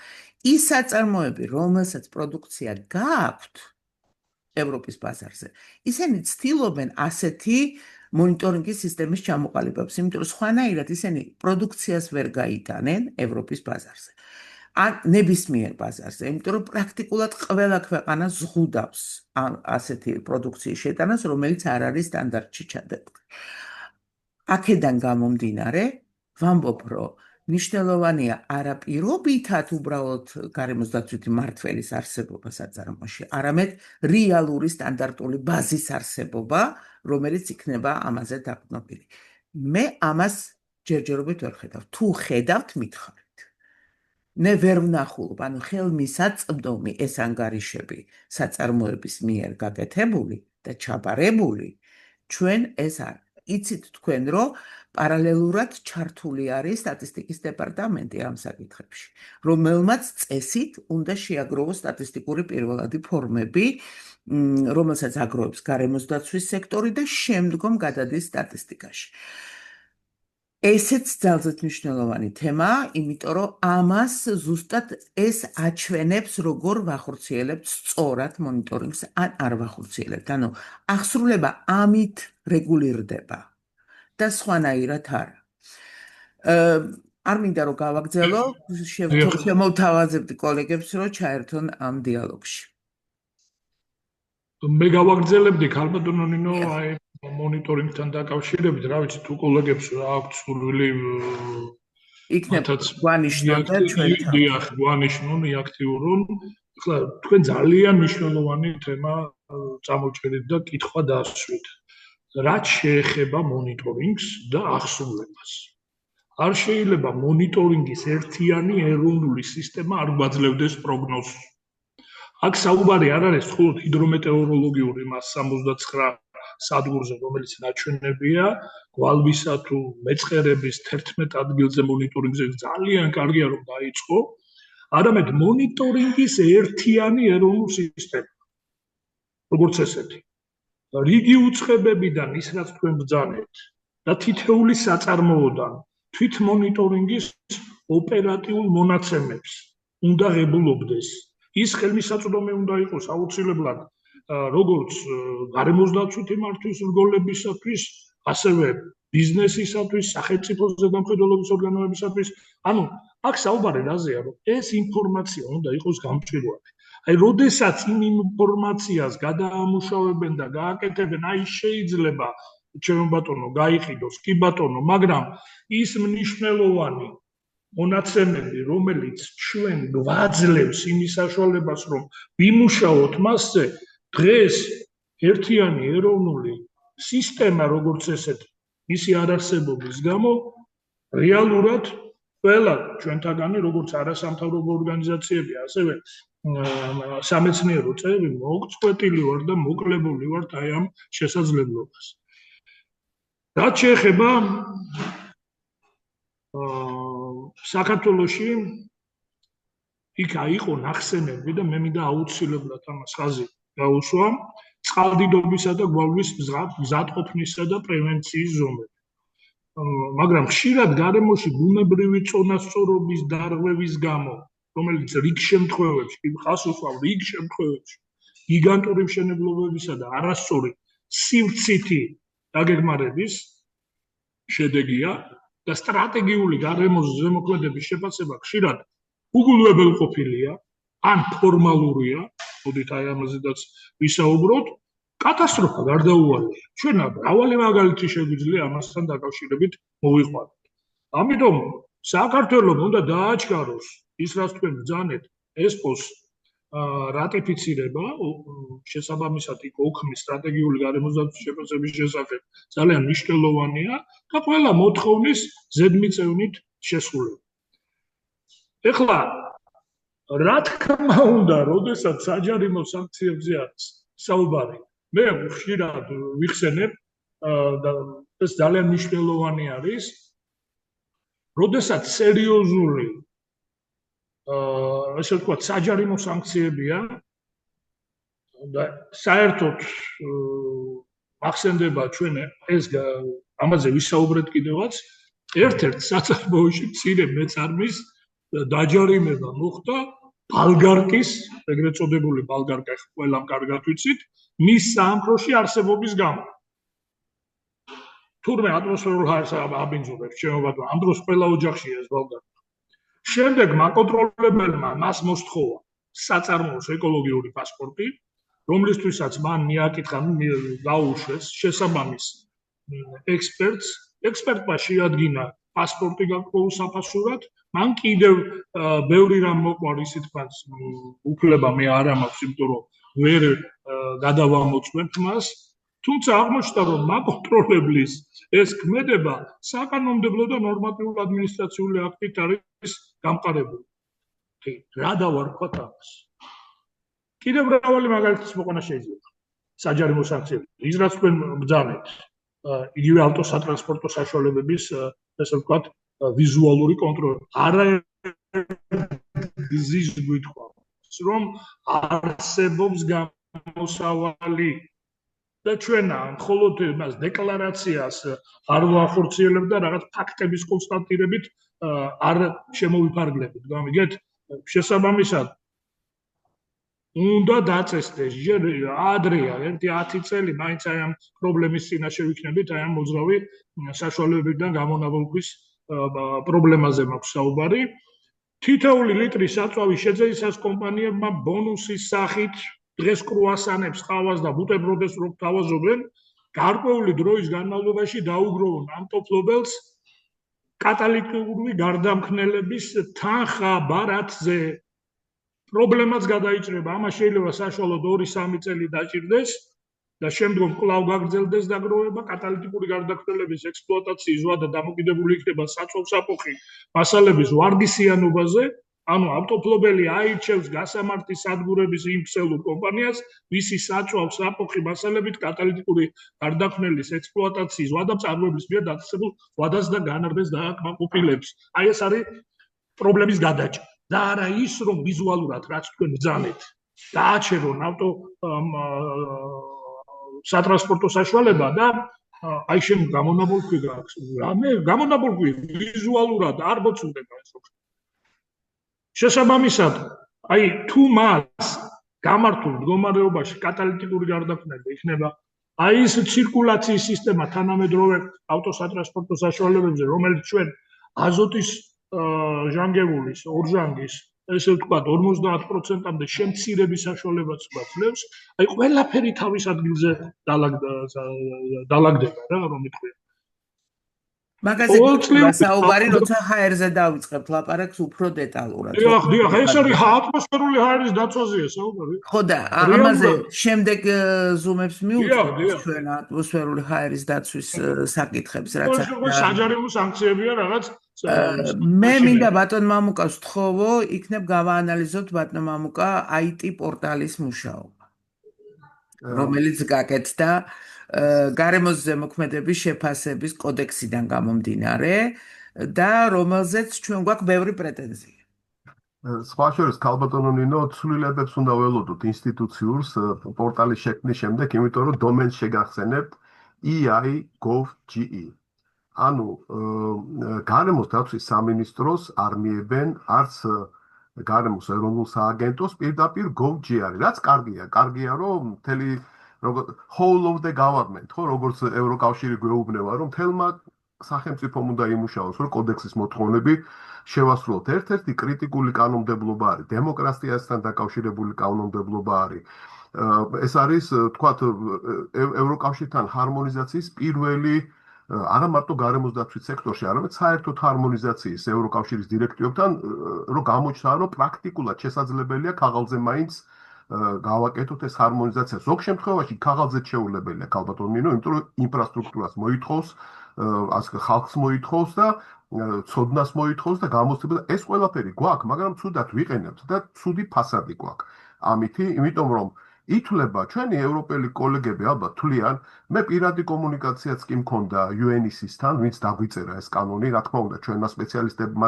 ის საწარმოები, რომელსაც პროდუქცია გააქვთ ევროპის ბაზარზე, ისინი ცდილობენ ასეთი მონიტორინგის სისტემის ჩამოყალიბებას, იმიტომ რომ სხვანაირად ისინი პროდუქციას ვერ გაიტანენ ევროპის ბაზარზე. ან ნებისმიერ ბაზარზე, იმიტომ რომ პრაქტიკულად ყველა ქვეყანა ზღუდავს ასეთი პროდუქციის შეტანას, რომელიც არ არის სტანდარტში ჩადებული. აქედან გამომდინარე, ვამბობ, რომ მნიშვნელოვანია არა პირობითად უბრალოდ გარემოს დაცვითი მმართველის არსებობა საწარმოში, არამედ რეალური სტანდარტული ბაზის არსებობა, რომელიც იქნება ამაზე დაყრდნობილი. მე ამას ჯერჯერობით ვერ ხედავ. თუ ხედავთ, მითხარით. მე ვერ ვნახულობ, ანუ ხელმისაწვდომი ეს ანგარიშები საწარმოების მიერ გაკეთებული და ჩაბარებული, ჩვენ ეს არ იცით თქვენ, რომ პარალელურად ჩართული არის სტატისტიკის დეპარტამენტი ამ საკითხებში, რომელმაც წესით უნდა შეაგროვოს სტატისტიკური პირველადი ფორმები, რომელსაც აგროვებს გარემოს დაცვის სექტორი და შემდგომ გადადის სტატისტიკაში. ესეც ძალზედ მნიშვნელოვანი თემაა, იმიტომ რომ ამას ზუსტად ეს აჩვენებს, როგორ ვახორციელებთ სწორად მონიტორინგს ან არ ვახორციელებთ. ანუ აღსრულება ამით რეგულირდება და სხვანაირად არა. არ მინდა რომ გავაგრძელო, შემოვთავაზებდი კოლეგებს, რომ ჩაერთონ ამ დიალოგში. მე გავაგრძელებდი ქალბატონო ნინო, აი მონიტორინგთან დაკავშირებით, რა ვიცი, თუ კოლეგებს აქვს სურვილი იქნება გვანიშნონ და ჩვენთან. დიახ, გვანიშნონ, აქტიურონ. ახლა თქვენ ძალიან მნიშვნელოვანი თემა წამოჭერით და კითხვა დასვით. რაც შეეხება მონიტორინგს და აღსრულებას. არ შეიძლება მონიტორინგის ერთიანი ეროვნული სისტემა არ გვაძლევდეს პროგნოზს. აქ საუბარი არ არის მხოლოდ ჰიდრომეტეოროლოგიური მას 69 სადგურზე, რომელიც ნაჩვენებია, გვალვისა თუ მეწყერების 11 ადგილზე მონიტორინგზე ძალიან კარგია რომ დაიწყო, არამედ მონიტორინგის ერთიანი ეროვნული სისტემა. როგორც ესეთი. რიგი უწყებებიდან ის რაც თქვენ ბრძანებთ და თითეული საწარმოოდან თვით მონიტორინგის ოპერატიულ მონაცემებს უნდა ღებულობდეს. ის ხელმისაწვდომი უნდა იყოს აუცილებლად როგორც გარემოს დაცვითი მართვის რგოლებისათვის, ასევე ბიზნესისათვის, სახელმწიფოზე დამხედველობის ორგანოებისათვის. ანუ აქ საუბარი რაზეა, რომ ეს ინფორმაცია უნდა იყოს გამჭვირვალე. აი, როდესაც იმ ინფორმაციას გადაამუშავებენ და გააკეთებენ, აი შეიძლება ჩემო ბატონო გაიყიდოს, კი ბატონო, მაგრამ ის მნიშვნელოვანი მონაცემები, რომელიც ჩვენ გვაძლევს იმის საშუალებას, რომ ვიმუშაოთ მასზე, დღეს ერთიანი ეროვნული სისტემა, როგორც ესეთ, მისი არარსებობის გამო რეალურად ყველა ჩვენთაგანი, როგორც არასამთავრობო ორგანიზაციები, ასევე სამეცნიერო წევრი მოგწყვეტილი ვარ და მოკლებული ვართ აი ამ შესაძლებლობას. რაც შეეხება საქართველოში იქ აიყო ნახსენები და მე მინდა აუცილებლად ამას ხაზი გაუსვა წყალდიდობისა და გვალვის მზადყოფნისა და პრევენციის ზომები. მაგრამ ხშირად გარემოში ბუნებრივი წონასწორობის დარღვევის გამო, რომელიც რიგ შემთხვევებში, ხას უსვამ რიგ შემთხვევებში გიგანტური მშენებლობებისა და არასწორი სივრცითი დაგეგმარების შედეგია და სტრატეგიული გარემოს ზემოქმედების შეფასება ხშირად უგულებელყოფილია ან ფორმალურია, მოდით აი ამაზედაც ვისაუბროთ, კატასტროფა გარდაუვალია. ჩვენ მრავალი მაგალითი შეგვიძლია ამასთან დაკავშირებით მოვიყვანოთ. ამიტომ საქართველოს უნდა დააჩქაროს ის, რაც თქვენ ბრძანეთ, ESPO-ს რატიფიცირება შესაბამისად ოქმის სტრატეგიული გარემოსდაცვის შეფასების შესახებ ძალიან მნიშვნელოვანია და ყველა მოთხოვნის ზედმიწევნით შესრულება. ეხლა რა თქმა უნდა, როდესაც საჯარიმო სანქციებზე არის საუბარი, მე ხშირად ვიხსენებ და ეს ძალიან მნიშვნელოვანი არის, როდესაც სერიოზული ასე ვთქვათ, საჯარიმო სანქციებია და საერთოდ ახსენდება ჩვენ ეს ამაზე ვისაუბრეთ კიდევაც, ერთ-ერთ საწარმოოში მცირე მეწარმის დაჯარიმება მოხდა ბალგარკის, ეგრეთ წოდებული ბალგარკა ყველამ კარგად ვიცით, მის საამქროში არსებობის გამო. თურმე ატმოსფერულ ჰაერს აბინძურებს შემოგვადგა, ამ დროს ყველა ოჯახშია ეს ბალგარკა. შემდეგ მაკონტროლებელმა მას მოსთხოვა საწარმოოს ეკოლოგიური პასპორტი, რომლისთვისაც მან მიაკითხა, გაუშვეს შესაბამის ექსპერტს, ექსპერტმა შეადგინა პასპორტი გარკვეულ საფასურად, მან კიდევ ბევრი რამ მოყვა, ისე თქვა, უფლება მე არ მაქვს, იმიტომ რომ ვერ გადავამოწმებ მას, თუმცა აღმოჩნდა, რომ მაკონტროლებლის ეს ქმედება საკანონმდებლო და ნორმატიული ადმინისტრაციული აქტით არის გამყარებული. რა დავარქვათ ამას? კიდევ მრავალი მაგალითის მოყვანა შეიძლება. საჯარიმო სანქციები, ის რაც თქვენ ბრძანეთ, იგივე ავტოსატრანსპორტო საშუალებების, ესე ვთქვათ, ვიზუალური კონტროლი. არაგზის გვითქვა, რომ არსებობს გამოსავალი და ჩვენ მხოლოდ მას დეკლარაციას არ ვახორციელებთ და რაღაც ფაქტების კონსტატირებით არ შემოვიფარგლებით. გამიგეთ, შესაბამისად უნდა დაწესდეს ჯერ ადრეა, 1-10 წელი მაინც აი ამ პრობლემის წინაშე ვიქნებით, აი ამ მოძრავი საშუალებებიდან გამონაბოლქვის პრობლემაზე მაქვს საუბარი. თითოეული ლიტრის საწვავის შეძენისას კომპანიებმა ბონუსის სახით დღეს კრუასანებს, ყავას და ბუტერბროდეს რო თავაზობენ, გარკვეული დროის განმავლობაში დაუგროვონ ამ ტოფლობელს კატალიტიკური გარდამქნელების თანხა ბარათზე. პრობლემაც გადაიჭრება, ამას შეიძლება საშუალოდ 2-3 წელი დაჭირდეს და შემდგომ კვლავ გაგრძელდეს დაგროვება, კატალიტიკური გარდამქნელების ექსპლუატაციის ვადა დამოკიდებული იქნება საწვავ-საფოხი მასალების ვარგისიანობაზე, ანუ ავტოფლობელი აირჩევს გასამართის სადგურების იმ ქსელურ კომპანიას, ვისი საწვავ-საფოხი მასალებით კატალიტიკური გარდამქნელის ექსპლუატაციის ვადა მწარმოებლის მიერ დაწესებულ ვადას და განარდეს დააკმაყოფილებს. აი ეს არის პრობლემის გადაჭრა. და არა ის, რომ ვიზუალურად რაც თქვენ ბრძანეთ, დააჩერონ ავტო სატრანსპორტო საშუალება და აი შენ გამონაბოლქვი გაქვს. რამე გამონაბოლქვი ვიზუალურად არ მოცულდება ეს ოქრო. შესაბამისად, აი თუ მას გამართულ მდგომარეობაში კატალიტიკური გარდამქნელი იქნება, აი ეს ცირკულაციის სისტემა თანამედროვე ავტოსატრანსპორტო საშუალებებზე, რომელიც ჩვენ აზოტის ჟანგებულის, ორჟანგის, ესე ვთქვათ, 50%-მდე შემცირების საშუალებას გვაძლევს, აი ყველაფერი თავის ადგილზე დაალაგდება რა, რომ იტყვია. მაგაზე საუბარი, როცა ჰაერზე დავიწყებთ ლაპარაკს უფრო დეტალურად. დიახ, ეს არის ატმოსფერული ჰაერის დაცვაზეა საუბარი. ხო და ამაზე შემდეგ ზუმებს მიუძღვით ჩვენ ატმოსფერული ჰაერის დაცვის საკითხებს, რაც საჯარიმო სანქციებია რაღაც. მე მინდა ბატონ მამუკას ვთხოვო, იქნებ გავაანალიზოთ ბატონ მამუკა IT პორტალის მუშაობა, რომელიც გაკეთდა გარემოს ზემოქმედების შეფასების კოდექსიდან გამომდინარე და რომელზეც ჩვენ გვაქვს ბევრი პრეტენზია. სხვა შორის ქალბატონო ნინო ცვლილებებს უნდა ველოდოთ ინსტიტუციურს პორტალის შექმნის შემდეგ, იმიტომ რომ დომენს შეგახსენებთ ei.gov.ge. ანუ გარემოს დაცვის სამინისტროს არ მიებენ არც გარემოს ეროვნულ სააგენტოს პირდაპირ gov.gr, რაც კარგია, რომ მთელი whole of the government, ხო, როგორც ევროკავშირი გვეუბნება, რომ თელმა სახელმწიფომ უნდა იმუშაოს, რომ კოდექსის მოთხოვნები შევასრულოთ. ერთ-ერთი კრიტიკული კანონმდებლობა არის, დემოკრატიასთან დაკავშირებული კანონმდებლობა არის. ეს არის, თქვათ, ევროკავშირთან ჰარმონიზაციის პირველი არა მარტო გარემოს დაცვის სექტორში, არამედ საერთოდ ჰარმონიზაციის ევროკავშირის დირექტივებთან, რომ გამოჩნდა, რომ პრაქტიკულად შესაძლებელია ქაღალდზე მაინც გავაკეთოთ ეს ჰარმონიზაცია. ზოგ შემთხვევაში ქაღალდზე შეუძლებელია, ქალბატონო ნინო, იმიტომ რომ ინფრასტრუქტურას მოითხოვს, ხალხს მოითხოვს და ცოდნას მოითხოვს და გამოცდილება. ეს ყველაფერი გვაქვს, მაგრამ ცუდად ვიყენებთ და ცუდი ფასადი გვაქვს. ამითი, იმიტომ რომ ითვლება ჩვენი ევროპელი კოლეგები ალბათ თვლიან, მე პირადი კომუნიკაციაც კი მქონდა UN-ისთან, ვინც დაგვიწერა ეს კანონი, რა თქმა უნდა, ჩვენმა სპეციალისტებმა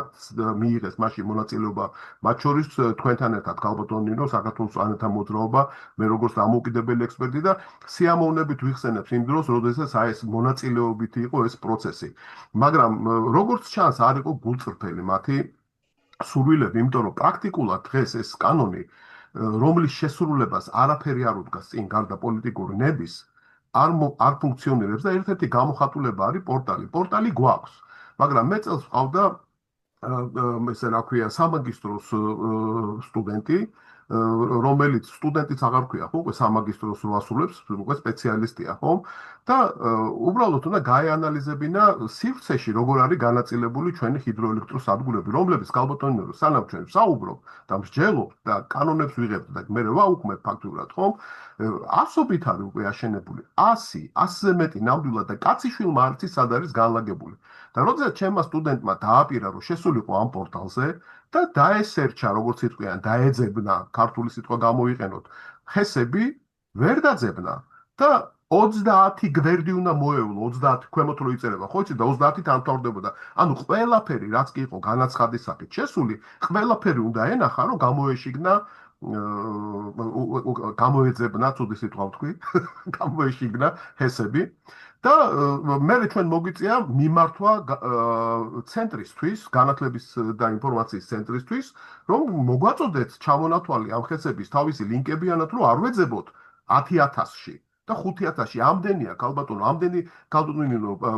მიიღეს მაშინ მონაწილეობა, მათ შორის თქვენთან ერთად ქალბატონო ნინო, საქართველოს ანეთა მოძრაობა, მე როგორც დამოუკიდებელი ექსპერტი და სიამოვნებით ვიხსენებთ იმ დროს, როდესაც ეს მონაწილეობითი იყო ეს პროცესი. მაგრამ როგორც ჩანს, არ იყო გულწრფელი მათი სურვილები, იმიტომ რომ პრაქტიკულად დღეს ეს კანონი რომლის შესრულებას არაფერი არ უდგას წინ გარდა პოლიტიკური ნების, არ ფუნქციონირებს და ერთ-ერთი გამოხატულება არის პორტალი. პორტალი გვაქვს, მაგრამ მე წელს ვყავდა ესე რა ქვია, სამაგისტროს სტუდენტი, რომელიც სტუდენტიც აღარ ქვია, ხო, უკვე სამაგისტროს რო ასრულებს, უკვე სპეციალისტია, ხო? და უბრალოდ უნდა გაეანალიზებინა სივრცეში როგორ არის განაწილებული ჩვენი ჰიდროელექტროსადგურები, რომლებიც ქალბატონო ნინო, სანამ ჩვენ ვსაუბრობთ და მსჯელობთ და კანონებს ვიღებთ და მე ვაუქმებ ფაქტურად, ხო? ასობით არის უკვე აშენებული 100-ზე მეტი ნამდვილად და კაციშვილმა არც ის სად არის განლაგებული. და როდესაც ჩემმა სტუდენტმა დააპირა, რომ შესულიყო ამ პორტალზე და დაესერჩა, როგორც იტყვიან, დაეძებნა, ქართული სიტყვა გამოვიყენოთ, ხესები ვერ დაძებნა და 30 გვერდი უნდა მოევლო, 30 ქვემოთ რო იწერება, ხო იცი და 30-ით ამთავრდებოდა. ანუ ყველაფერი, რაც კი იყო განაცხადის სახით შესული, ყველაფერი უნდა ენახა, რომ გამოეშიგნა გამოეძებნა, ცუდი სიტყვა ვთქვი, გამოეშიგნა ჰესები და მე ჩვენ მოგვიწია მიმართვა ცენტრისთვის, განათლების და ინფორმაციის ცენტრისთვის, რომ მოგვაწოდეთ ჩამონათვალი ამ ჰესების თავისი ლინკებიანად, რომ არ ვეძებოთ 10,000-ში და 5,000-ში. ამდენია ქალბატონო,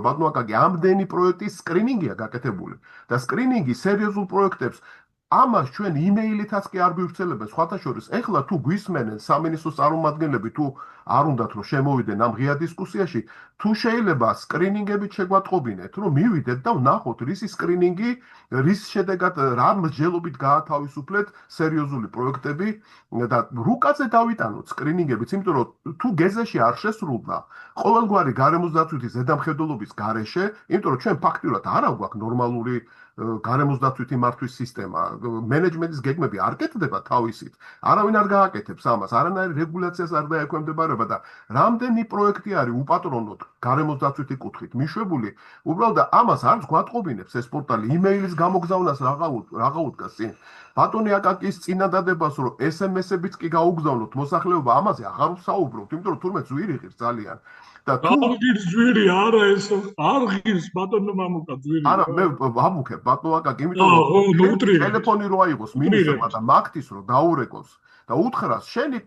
ბატონო აკაკი, ამდენი პროექტის სკრინინგია გაკეთებული და სკრინინგი სერიოზულ პროექტებს ამას ჩვენ იმეილითაც კი არ გვივრცელებენ, სხვათა შორის. ეხლა თუ გვისმენენ სამინისტროს წარმომადგენლები, თუ არ უნდათ რომ შემოვიდნენ ამ ღია დისკუსიაში, თუ შეიძლება სკრინინგებით შეგვატყობინეთ, რომ მივიდეთ და ვნახოთ რისი სკრინინგი, რის შედეგად რა მსჯელობით გაათავისუფლეთ სერიოზული პროექტები და რუკაზე დავიტანოთ სკრინინგებიც, იმიტომ რომ თუ გეზეში არ შესრულდა ყოველგვარი გარემოს დაცვითი ზედამხედველობის გარეშე, იმიტომ რომ ჩვენ ფაქტიურად არ აგვაქვს ნორმალური გარემოს დაცვითი მართვის სისტემა, მენეჯმენტის გეგმები არ კეთდება თავისით, არავინ არ გააკეთებს ამას, არანაირი რეგულაციას არ დაექვემდებარება და რამდენი პროექტი არის უპატრონოდ გარემოს დაცვითი კუთხით მიშვებული, უბრალოდ ამას არც გვატყობინებს ეს პორტალი, იმეილის გამოგზავნას რაღა უდგას წინ. ბატონი აკაკის წინადადებას, რომ SMS-ებიც კი გაუგზავნოთ მოსახლეობა, ამაზე აღარ ვსაუბრობთ, იმიტომ რომ თურმე ძვირი ღირს ძალიან. და თუ ღირს ძვირი არა ესო, არ ღირს ბატონო მამუკა ძვირი. არა, მე ვამუქებ ბატონო აკაკი, იმიტომ რომ ტელეფონი რო აიღოს მინისტრმა და მაგთის რო დაურეკოს და უთხრას შენი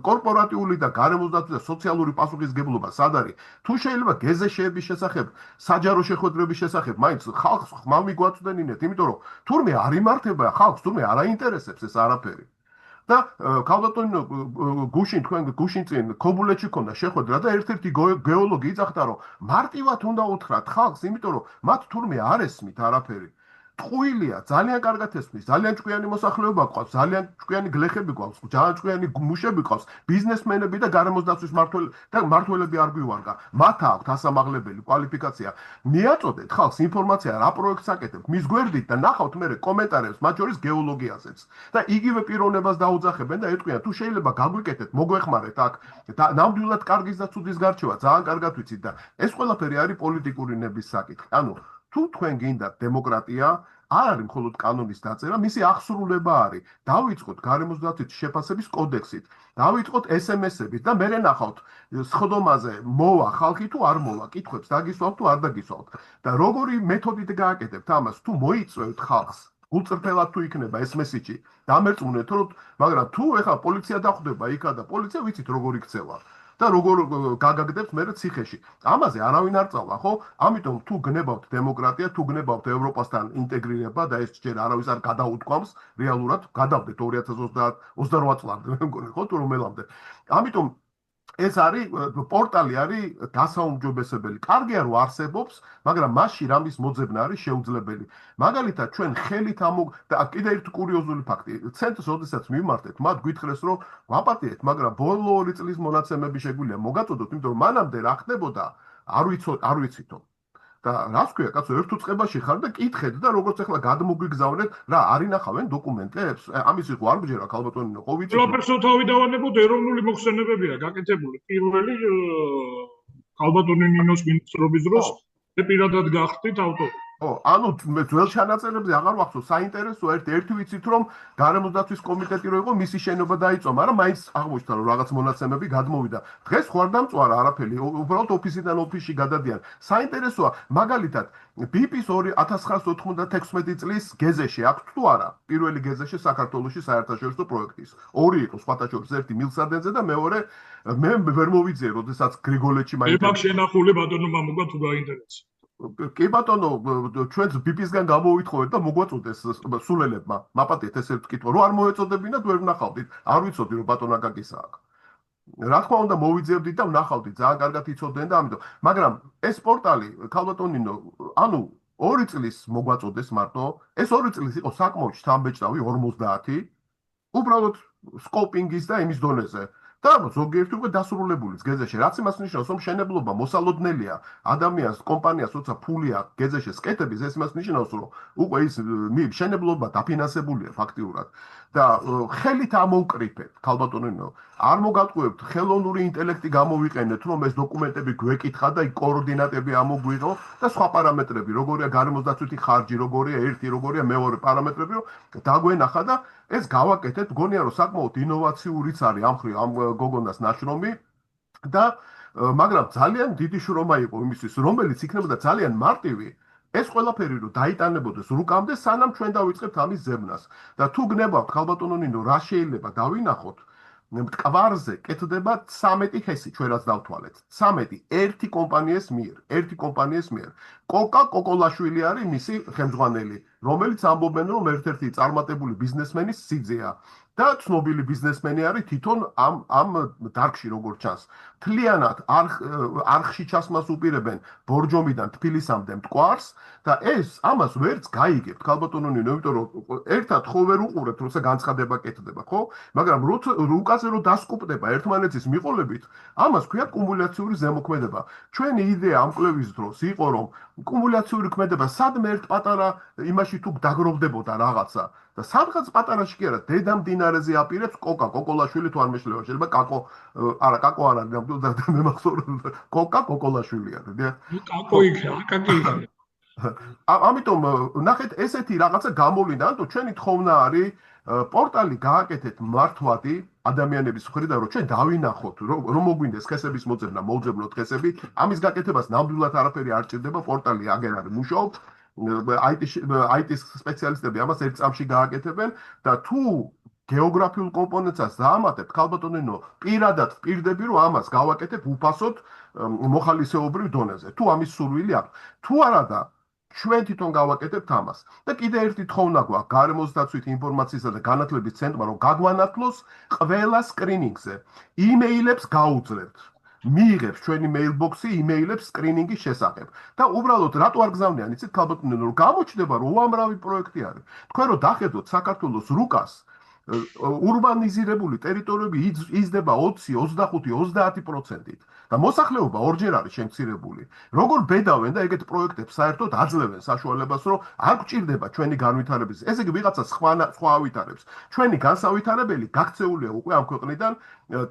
კორპორატიული და გარემოს დაცვის და სოციალური პასუხისგებლობა სად არის? თუ შეიძლება გეზეშეების შესახებ, საჯარო შეხვედრების შესახებ, მაინც ხალხს ხმალ მიგვაწვდენინეთ, იმიტომ რომ თურმე არ იმართება ხალხს, თურმე არ აინტერესებს ეს არაფერი. და ქალბატონო გუშინ თქვენ გუშინ წინ ქობულეთში ქონდა შეხვედრა და ერთ-ერთი გეოლოგი იძახდა რომ მარტივად უნდა უთხრათ ხალხს, იმიტომ რომ მათ თურმე არ ესმით არაფერი. ტყუილია, ძალიან კარგად ესმის, ძალიან ჭკვიანი მოსახლეობა გვყავს, ძალიან ჭკვიანი გლეხები გვყავს, ძალიან ჭკვიანი მუშები გვყავს, ბიზნესმენები და გარემოს დაცვის მმართველები არ გვივარგა. მათ აქვთ ასამაღლებელი კვალიფიკაცია. მიაწოდეთ ხალხს ინფორმაცია რა პროექტს აკეთებთ, მის გვერდით და ნახავთ მერე კომენტარებს, მათ შორის გეოლოგიაზეც. და იგივე პიროვნებას დაუძახებენ და ეტყვიან, თუ შეიძლება გაგვიკეთეთ, მოგვეხმარეთ აქ. და ნამდვილად კარგის და ცუდის გარჩევა, ძალიან კარგად ვიცით და ეს ყველაფერი არის პოლიტიკური ნების საკითხი. ანუ თუ თქვენ გინდათ დემოკრატია, არ არის მხოლოდ კანონის დაწერა, მისი აღსრულება არის. დავიწყოთ გარემოს დაცვის შეფასების კოდექსით, დავიწყოთ SMS-ებით და მერე ნახავთ სხდომაზე მოვა ხალხი თუ არ მოვა, კითხვებს დაგისვავთ თუ არ დაგისვავთ. და როგორი მეთოდით გააკეთებთ ამას, თუ მოიწვევთ ხალხს გულწრფელად თუ იქნება ეს მესიჯი დამერწმუნეთ, რომ მაგრამ თუ ეხლა პოლიცია დახვდება იქა და პოლიცია ვიცით როგორ იქცევა და როგორ გაგაგდებს მე ციხეში. ამაზე არავინ არ წავა, ხო? ამიტომ თუ გნებავთ დემოკრატია, თუ გნებავთ ევროპასთან ინტეგრირება და ეს ჯერ არავის არ გადაუთქვამს, რეალურად გადავდეთ 2028 წლამდე, მე მგონი, ხო, თუ რომელამდე. ამიტომ ეს არის პორტალი არის გასაუმჯობესებელი. კარგია რომ არსებობს, მაგრამ მასში რამის მოძებნა არის შეუძლებელი. მაგალითად, ჩვენ ხელით და კიდე ერთი კურიოზული ფაქტი. ცენტრს ოდესაც მიმართეთ, მათ გითხრეს რომ ვაპატიეთ, მაგრამ ბოლო 2 წლის მონაცემები შეგვიძლია მოგაწოდოთ, იმიტომ რომ მანამდე რა ხდებოდა, არ ვიცითო. და რას ქვია, კაცო, ერთ უწყებაში ხარ და კითხეთ და როგორც ახლა გადმოგვიგზავნეთ, რა არინახავენ დოკუმენტებს? ამის იყო არ გჯერა ქალბატონინო, ხო ვიცით? ყველაფერს თავი დავანებოთ, ეროვნული მოხსენებებია გაკეთებული. პირველი ქალბატონი ნინოს ministrობის დროს მე პირადად გახდით ავტორი. ანუ მე ძველ ჩანაწერებზე აღარ ვახსოვს, საინტერესო ერთი ვიცით რომ გარემოსდაცვის კომიტეტი რო იყო, მისი შენობა დაიწვა, მაგრამ მაინც აღმოჩნდა რომ რაღაც მონაცემები გადმოვიდა. დღეს ხო არ დამწვარა არაფერი, უბრალოდ ოფისიდან ოფისში გადადიან. საინტერესოა, მაგალითად, BIP-ის 1996 წლის გეზეში აქვს თუ არა? პირველი გეზეში საქართველოში საერთაშორისო პროექტის. ორი იყო სხვათა შორის, ერთი მილსადენზე და მეორე მე ვერ მოვიძიე, როდესაც გრიგოლეთში მე მაგ შენახული ბატონო მამუგა თუ გაინტერესებს. კი ბატონო, ჩვენს BIP-ისგან გამოვითხოვეთ და მოგვაწოდეს სულელებმა. მაპატიეთ ეს ერთ კითხვა, რომ არ მოეწოდებინათ, ვერ ვნახავდით. არ ვიცოდი რომ ბატონ აკაკისა აქვს. რა თქმა უნდა მოვიძიებდით და ვნახავდით, ძალიან კარგად იცოდნენ და ამიტომ. მაგრამ ეს პორტალი, ქალბატონინო, ანუ 2 წლის მოგვაწოდეს მარტო, ეს 2 წლის იყო საკმაოდ შთამბეჭდავი 50, უბრალოდ სკოპინგის და იმის დონეზე. და ზოგიერთი უკვე დასრულებულიც გეზეში, რაც იმას ნიშნავს, რომ მშენებლობა მოსალოდნელია, ადამიანს, კომპანიას, როცა ფული აქვს გეზეში სკეთების, ეს იმას ნიშნავს, რომ უკვე ის მშენებლობა დაფინანსებულია ფაქტიურად. და ხელით ამოვკრიფეთ, ქალბატონინო, არ მოგატყუებთ, ხელოვნური ინტელექტი გამოვიყენეთ, რომ ეს დოკუმენტები გვეკითხა და იქ კოორდინატები ამოგვიღო და სხვა პარამეტრები, როგორია გარემოსდაცვითი ხარჯი, როგორია ერთი, როგორია მეორე პარამეტრები, რომ დაგვენახა და ეს გავაკეთეთ, გონია რომ საკმაოდ ინოვაციურიც არის ამ გოგონას ნაშრომი და მაგრამ ძალიან დიდი შრომა იყო იმისთვის, რომელიც იქნებოდა ძალიან მარტივი. ეს ყველაფერი რომ დაიტანებოდეს რუკამდე, სანამ ჩვენ დავიწყებთ ამის ზებნას. და თუ გნებავთ ქალბატონო ნინო, რა შეიძლება დავინახოთ? მტკვარზე კეთდება 13 ხესი ჩვენ რაც დავთვალეთ. 13 ერთი კომპანიის მიერ. კოკოლაშვილი არის მისი ხელმძღვანელი, რომელიც ამბობენ რომ ერთ-ერთი წარმატებული ბიზნესმენის სიძეა. და ცნობილი ბიზნესმენი არის თვითონ ამ დარგში როგორც ჩანს. თლიანად არხში ჩასმას უპირებენ ბორჯომიდან თბილისამდე მტკვარს და ეს ამას ვერც გაიგებთ ქალბატონო ნინო, იმიტომ რომ ერთად ხო ვერ უყურებთ, როცა განცხადება კეთდება, ხო? მაგრამ რუკაზე რო დასკუპდება ერთმანეთის მიყოლებით, ამას ქვია კუმულაციური ზემოქმედება. ჩვენი იდეა ამ კვლევის დროს იყო, რომ კუმულაციური ქმედება სადმე ერთ პატარა იმაში თუ დაგროვდებოდა რაღაცა და სადღაც პატარაში კი არა, დედა მდინარეზე აპირებს კოკოლაშვილი თუ არ მეშლება, შეიძლება კაკო არა, ნამდვილად მე მახსოვს კოკოლაშვილი არის, დიახ. კაკო იქა, აკაკი იქა. ამიტომ ნახეთ, ესეთი რაღაცა გამოვლინდა, ანუ ჩვენი თხოვნა არის პორტალი გააკეთეთ მართვადი ადამიანების მხრიდან, რომ ჩვენ დავინახოთ, რომ მოგვინდეს ხესების მოძებნა, მოვძებნოთ ხესები, ამის გაკეთებას ნამდვილად არაფერი არ ჭირდება, პორტალი აგერ არის მუშაობ. IT-ის სპეციალისტები ამას ერთ წამში გააკეთებენ და თუ გეოგრაფიულ კომპონენტსაც დაამატებთ, ქალბატონინო, პირადად ვპირდები, რომ ამას გავაკეთებ უფასოდ მოხალისეობრივ დონეზე. თუ ამის სურვილი აქვს, თუ არა და ჩვენ თვითონ გავაკეთებთ ამას. და კიდე ერთი თხოვნა გვაქვს გარემოსდაცვითი ინფორმაციისა და განათლების ცენტრმა, რომ გაგვანათლოს ყველა სკრინინგზე. იმეილებს გაუძლებთ. მიიღებს ჩვენი მეილბოქსი იმეილებს სკრინინგის შესახებ. და უბრალოდ რატო არ გზავნიან, იცით ქალბატონინო, რომ გამოჩნდება რომ უამრავი პროექტი არის. თქვენ რომ დახედოთ საქართველოს რუკას, ურბანიზირებული ტერიტორიები იზრდება 20, 25, 30%-ით და მოსახლეობა ორჯერ არის შემცირებული. როგორ ბედავენ და ეგეთ პროექტებს საერთოდ აძლევენ საშუალებას, რომ არ გჭირდება ჩვენი განვითარების. ესე იგი ვიღაცა სხვა ავითარებს. ჩვენი განსავითარებელი გაქცეულია უკვე ამ ქვეყნიდან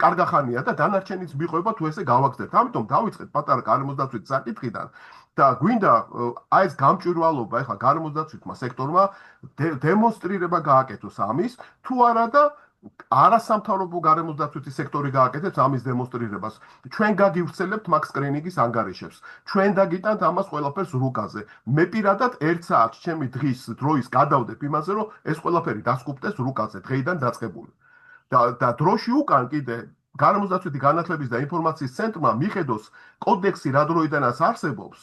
კარგახანია და დანარჩენიც მიყვება თუ ესე გავაგზავნებთ. ამიტომ დავიწყეთ პატარა გარემოსდაცვითი საკითხიდან და გვინდა აი ეს გამჭვირვალობა ახლა გარემოსდაცვითმა სექტორმა დემონსტრირება გააკეთოს ამის, თუ არა და არასამთავრობო გარემოს დაცვითი სექტორი გააკეთებს ამის დემონსტრირებას. ჩვენ გაგივრცელებთ მაგ სკრინინგის ანგარიშებს. ჩვენ დაგიტანთ ამას ყველაფერს რუკაზე. მე პირადად 1 საათს ჩემი დროის გადავდებ იმაზე, რომ ეს ყველაფერი დასკუპტეს რუკაზე დღეიდან დაწყებული. და დროში უკან კიდე გარემოს დაცვითი განათლების და ინფორმაციის ცენტრმა მიხედოს კოდექსი რა დროიდანაც არსებობს,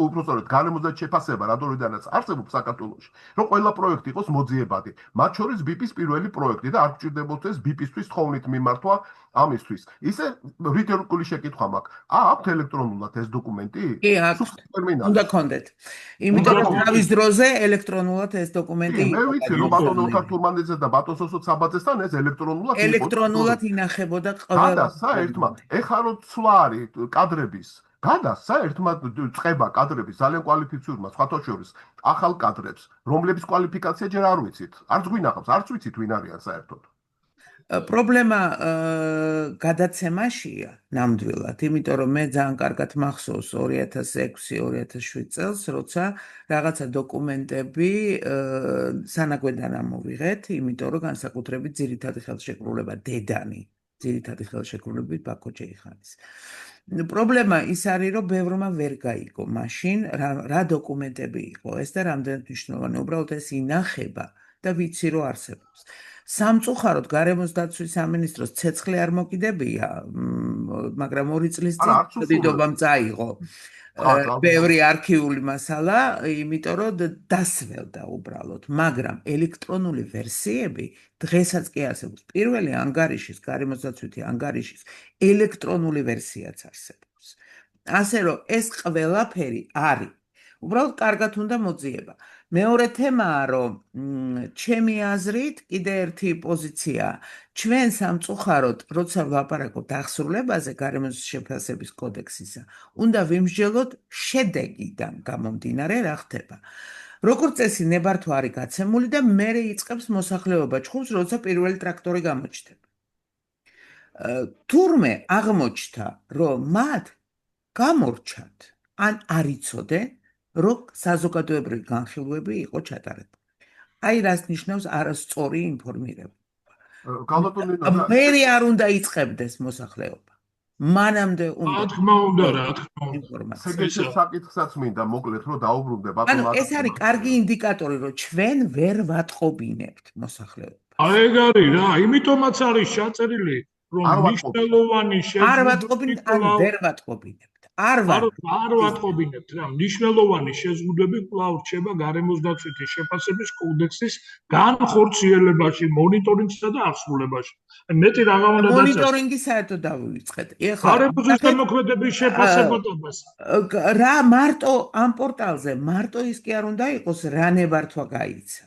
უბრალოდ გარემოს დაცვის შეფასება რა დროიდანაც არსებობს საქართველოში, რომ ყველა პროექტი იყოს მოძიებადი. მათ შორის BIP-ის პირველი პროექტი და არ გჭირდებოდეს BIP-ისთვის თხოვნით მიმართვა ამისთვის. ისე რიტერკული შეკითხვა მაქვს. აქვთ ელექტრონულად ეს დოკუმენტი? კი, აქვთ. უნდა გქონდეთ. იმიტომ რომ თავის დროზე ელექტრონულად ეს დოკუმენტი მე ვიცი, რომ ბატონ ოთარ თურმანიძე და ბატონ სოსო საბაძესთან ეს ელექტრონულად ინახებოდა ყველა. გადასცა ერთმა, ეხლა რომ ცვლა არის კადრების, გადასცა ერთმა წება კადრების ძალიან კვალიფიციურმა სხვათა შორის ახალ კადრებს, რომლების კვალიფიკაცია ჯერ არ ვიცით. არც გვინახავს, არც ვიცით ვინ არიან საერთოდ. პრობლემა გადაცემაშია ნამდვილად, იმიტომ რომ მე ძალიან კარგად მახსოვს 2006-2007 წელს, როცა რაღაცა დოკუმენტები სანაგვედან ამოვიღეთ, იმიტომ რომ განსაკუთრებით ძირითადი ხელშეკრულება დედანი, ძირითადი ხელშეკრულებით ბაქო ჯეიხანის. პრობლემა ის არის, რომ ბევრმა ვერ გაიგო მაშინ რა დოკუმენტები იყო ეს და რამდენად მნიშვნელოვანი, უბრალოდ ეს ინახება და ვიცი რომ არსებობს. სამწუხაროდ გარემოს დაცვის სამინისტროს ცეცხლი არ მოკიდებია, მაგრამ 2 წლის წინ დიდობამ წაიღო ბევრი არქიული მასალა, იმიტომ რომ დასველდა უბრალოდ, მაგრამ ელექტრონული ვერსიები დღესაც კი არსებობს. პირველი ანგარიშის, გარემოს დაცვითი ანგარიშის ელექტრონული ვერსიაც არსებობს. ასე რომ ეს ყველაფერი არის. უბრალოდ კარგად უნდა მოძიება. მეორე თემაა, რომ ჩემი აზრით კიდე ერთი პოზიცია, ჩვენ სამწუხაროდ, როცა ვლაპარაკობთ აღსრულებაზე გარემოს შეფასების კოდექსისა, უნდა ვიმსჯელოთ შედეგიდან გამომდინარე რა ხდება. როგორც წესი ნებართვა არის გაცემული და მერე იწყებს მოსახლეობა ჩხუბს, როცა პირველი ტრაქტორი გამოჩნდება. თურმე აღმოჩნდა, რომ მათ გამორჩათ ან არ იცოდნენ, რომ საზოგადოებრივი განხილვები იყო ჩატარებული. აი რას ნიშნავს არასწორი ინფორმირება. მე არ უნდა იწყებდეს მოსახლეობა. მანამდე უნდა. რა თქმა უნდა, რა თქმა უნდა. სეგეჭის საკითხსაც მინდა მოკლედ რომ დაუბრუნდე ბატონო. ანუ ეს არის კარგი ინდიკატორი, რომ ჩვენ ვერ ვატყობინებთ მოსახლეობას. აი ეგ არის რა, იმიტომაც არის ჩაწერილი, რომ მნიშვნელოვანი შეძლებები არ ვატყობინებთ, ან ვერ ვატყობინებთ. არ ვატყობინებთ რა, მნიშვნელოვანი შეზღუდვები კვლავ რჩება გარემოს დაცვითი შეფასების კოდექსის განხორციელებაში, მონიტორინგსა და აღსრულებაში. მეტი რა უნდა დაწესოს. მონიტორინგი საერთოდ დავივიწყეთ. ეხლა გარემოს ზემოქმედების შეფასებადობას. რა მარტო ამ პორტალზე მარტო ის კი არ უნდა იყოს რა ნებართვა გაიცა.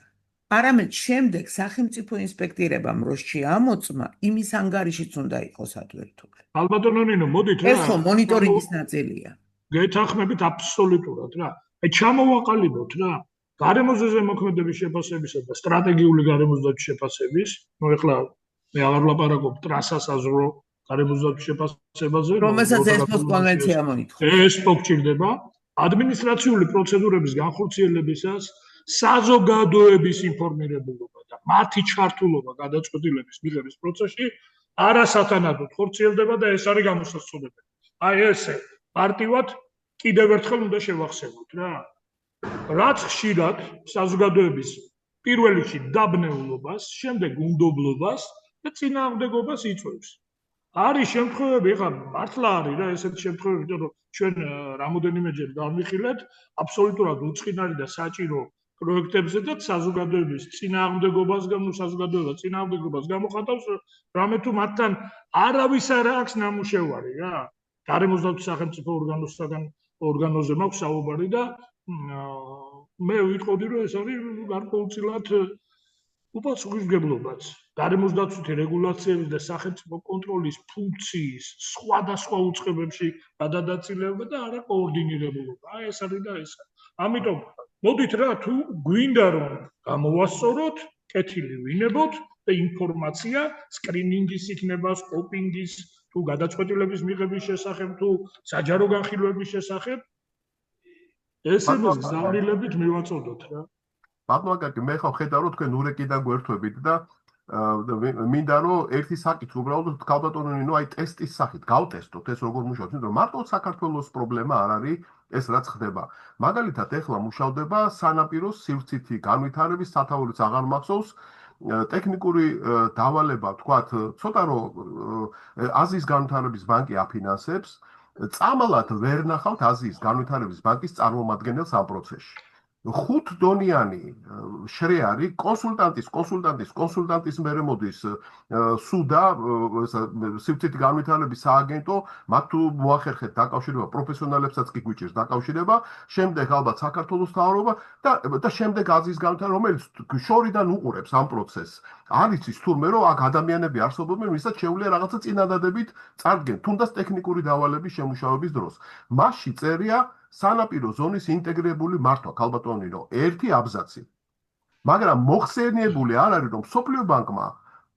არამედ შემდეგ სახელმწიფო ინსპექტირებამ როში ამოწმა იმის ანგარიშიც უნდა იყოს ატვირთული. ალბათონო ნინო, მოდით რა. ეს ხო მონიტორინგის ნაწილია. გეთანხმებით აბსოლუტურად რა. აი ჩამოვაყალიბოთ რა. გარემოს ზემოქმედების შეფასებისა და სტრატეგიული გარემოს დაცვის შეფასების, ნუ ეხლა მე აღარ ვლაპარაკობ ტრასასაზრო გარემოს დაცვის შეფასებაზე, რომელსაც ესპოს კონვენცია მოითხოვს. ესპო გჭირდება ადმინისტრაციული პროცედურების განხორციელებისას საზოგადოების ინფორმირებულობა და მათი ჩართულობა გადაწყვეტილების მიღების პროცესში არასათანადოდ ხორციელდება და ეს არის გამოსაცდელი. აი ესე პარტივად კიდევ ერთხელ უნდა შევახსენოთ რა. რაც ხშირად საზოგადოების პირველ რიგში დაბნეულობას, შემდეგ უნდობლობას და წინააღმდეგობას იწვევს. არის შემთხვევები, ეხლა მართლა არის რა ესეთი შემთხვევები, რომ ჩვენ რამოდენიმეჯერ დავმიხილეთ აბსოლუტურად უწყინარი და საჭირო პროექტებზე და საზოგადოების წინააღმდეგობას გამოხატავს, რამე თუ მათთან არავის არ აქვს ნამუშევარი რა. გარემოს დაცვის სახელმწიფო ორგანოზე მაქვს საუბარი და მე ვიტყოდი, რომ ეს არის გარკვეულწილად უპასუხისმგებლობაც. გარემოს დაცვითი რეგულაციების და სახელმწიფო კონტროლის ფუნქციის სხვადასხვა უწყებებში გადადაწილება და არა კოორდინირებულობა. აი ეს არის და ეს. ამიტომ მოდით რა, თუ გვინდა რომ გამოვასწოროთ, კეთილი ვინებოთ და ინფორმაცია სკრინინგის იქნება, სკოპინგის, თუ გადაწყვეტილების მიღების შესახებ, თუ საჯარო განხილვების შესახებ, ესეების გზავნილებით მივაწოდოთ რა. ბატონო, მე ხო ხედავ რომ თქვენ ურეკიდან გვერთვებით და მინდა რომ ერთი საკითხი უბრალოდ ქალბატონო ნინო აი ტესტის სახით გავტესტოთ ეს როგორ მუშაობს, იმიტომ რომ მარტო საქართველოს პრობლემა არ არის ეს რაც ხდება. მაგალითად ეხლა მუშავდება სანაპიროს სივრცითი განვითარების სათაურიც აღარ მახსოვს ტექნიკური დავალება ვთქვათ, ცოტა რომ აზიის განვითარების ბანკი აფინანსებს, წამალად ვერ ნახავთ აზიის განვითარების ბანკის წარმომადგენელს ამ პროცესში. 5 დონიანი შრეარი კონსულტანტის მერე მოდის სუდა სივრცითი განვითარების სააგენტო მათ თუ მოახერხეთ დაკავშირება პროფესიონალებსაც კი გვიჭირს დაკავშირება შემდეგ ალბათ საქართველოს მთავრობა და შემდეგ აზიის განვითარება რომელიც შორიდან უყურებს ამ პროცესს არის ის თურმე რომ აქ ადამიანები არსებობენ ვისაც შეუძლია რაღაცა წინადადებით წარდგენ თუნდაც ტექნიკური დავალების შემუშავების დროს მასში წერია სანაპირო ზონის ინტეგრირებული მართვა ქალბატონინო ერთი აბზაცი მაგრამ მოხსენიებული არ არის რომ სოფლიო ბანკმა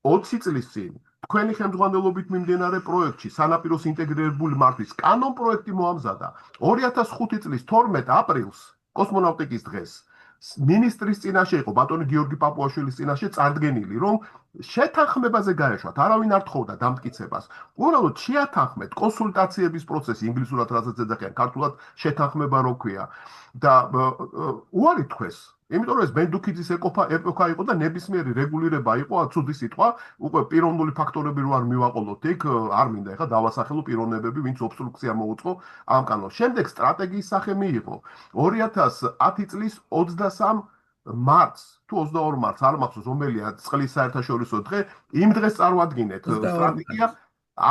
20 წლის წინ თქვენი ხელმძღვანელობით მიმდინარე პროექტში სანაპიროს ინტეგრირებული მართვის კანონ პროექტი მოამზადა 2005 წლის 12 აპრილს კოსმონავტიკის დღეს მინისტრის წინაშე იყო ბატონი გიორგი პაპუაშვილის წინაშე წარდგენილი რომ შეთანხმებაზე გაეშვათ არავინ არ თხოვდა დამტკიცებას უბრალოდ შეათანხმეთ კონსულტაციების პროცესი ინგლისურად რასაც ეძახიან ქართულად შეთანხმება რო ქვია და უარი თქვეს იმიტომ რომ ეს ბენდუქიძის ეპოქა იყო და ნებისმიერი რეგულირება იყო ცუდი სიტყვა უკვე პიროვნული ფაქტორები რო არ მივაყოლოთ იქ არ მინდა ეხლა დავასახელო პიროვნებები ვინც ობსტრუქცია მოუწყო ამ კანონს შემდეგ სტრატეგიის სახე მიიღო 2010 წლის 23 მარტს თუ 22 მარტს არ მახსოვს რომელია წყლის საერთაშორისო დღე იმ დღეს წარვადგინეთ სტრატეგია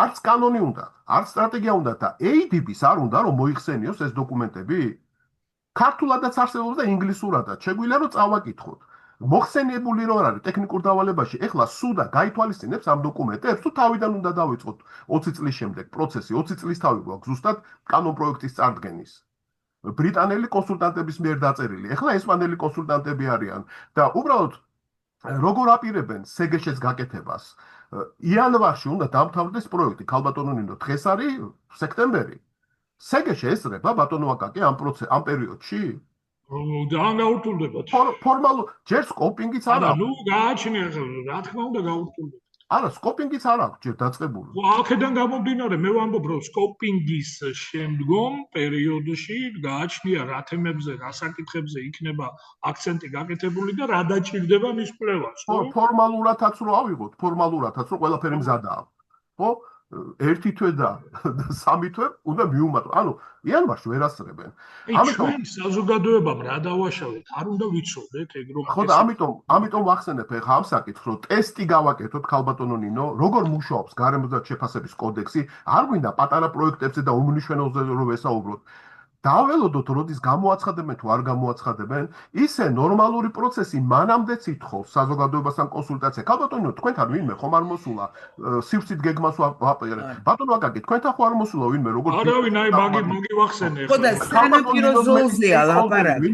არც კანონი უნდა არც სტრატეგია უნდა და ADB-ს არ უნდა რომ მოიხსენიოს ეს დოკუმენტები ქართულადაც არსებობს და ინგლისურადაც შეგვიძლია რომ წავაკითხოთ მოხსენიებული რო არ არის ტექნიკურ დავალებაში ეხლა სუდა გაითვალისწინებს ამ დოკუმენტებს თუ თავიდან უნდა დავიწყოთ 20 წლის შემდეგ პროცესი 20 წლის თავი გვაქვს ზუსტად კანონ პროექტის წარდგენის ბრიტანელი კონსულტანტების მიერ დაწერილი ეხლა ესპანელი კონსულტანტები არიან და უბრალოდ როგორ აპირებენ სეგეშეს გაკეთებას იანვარში უნდა დამთავრდეს პროექტი ქალბატონო ნინო დღეს არის სექტემბერი სეგეში ესრება ბატონო აკაკი ამ პერიოდში ძალიან გაურთულდებათ ფორმალურ ჯერ სკოპინგიც არ აქვს ნუ გააჩნია რა თქმა უნდა გაურთულდებათ არა სკოპინგიც არ აქვს ჯერ დაწყებული აქედან გამომდინარე მე ვამბობ რომ სკოპინგის შემდგომ პერიოდში გააჩნია რა თემებზე რა საკითხებზე იქნება აქცენტი გაკეთებული და რა დაჭირდება მის კვლევას ხო ფორმალურადაც რო ავიღოთ ფორმალურადაც რო ყველაფერი მზადაა ხო ერთი თვე და სამი თვე უნდა მიუმატო. ანუ იანვარში ვერ ასწრებენ. ამიტომ საზოგადოებამ რა დავაშავეთ, არ უნდა ვიცოდეთ ეგ რომ ხო და ამიტომ ვახსენებ ახლა ამ საკითხს, რომ ტესტი გავაკეთოთ ქალბატონო ნინო, როგორ მუშაობს გარემოსდაცვის შეფასების კოდექსი, არ გვინდა პატარა პროექტებზე და უმნიშვნელოზე რომ ვესაუბროთ. დაველოდოთ, როდის გამოაცხადებენ თუ არ გამოაცხადებენ, ისე ნორმალური პროცესი მანამდეც ითხოვს საზოგადოებასთან კონსულტაცია. ქალბატონო, თქვენთან ვინმე ხომ არ მოსულა სივრცით გეგმას ვაპერე. ბატონო აკაკი, თქვენთან ხო არ მოსულა ვინმე როგორც არავინ აი მაგი ვახსენე ხო და სანაპირო ზოლზეა ლაპარაკი.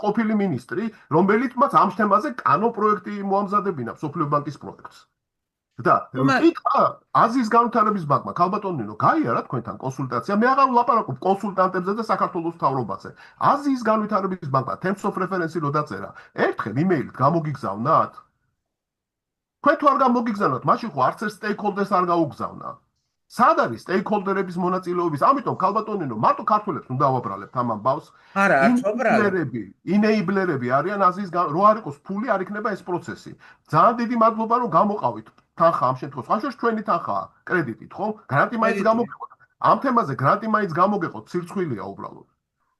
ყოფილი მინისტრი, რომელიც მას ამ თემაზე კანონ პროექტი მოამზადებინა სოფლიო ბანკის პროექტს. და იკა აზიის განვითარების ბანკმა ქალბატონინო გაიარა თქვენთან კონსულტაცია მე აღარ ვლაპარაკობ კონსულტანტებზე და საქართველოს მთავრობაზე აზიის განვითარების ბანკმა terms of reference რო დაწერა ერთხელ იმეილით გამოგიგზავნათ თქვენ თუ არ გამოგიგზავნათ მაშინ ხო არც ერთ stakeholders არ გაუგზავნა სად არის stakeholder-ების მონაწილეობის ამიტომ ქალბატონინო მარტო ქართველებს უნდა ავაბრალებთ ამ ამბავს არა არც ვაბრალებ enabler-ები არიან აზიის რო არ იყოს ფული არ იქნება ეს პროცესი ძალიან დიდი მადლობა რომ გამოყავით თანხა ამ შემთხვევაში ხანშორს ჩვენი თანხაა კრედიტით ხო გრანტი მაინც გამოგეყოთ ამ თემაზე გრანტი მაინც გამოგეყოთ სირცხვილია უბრალოდ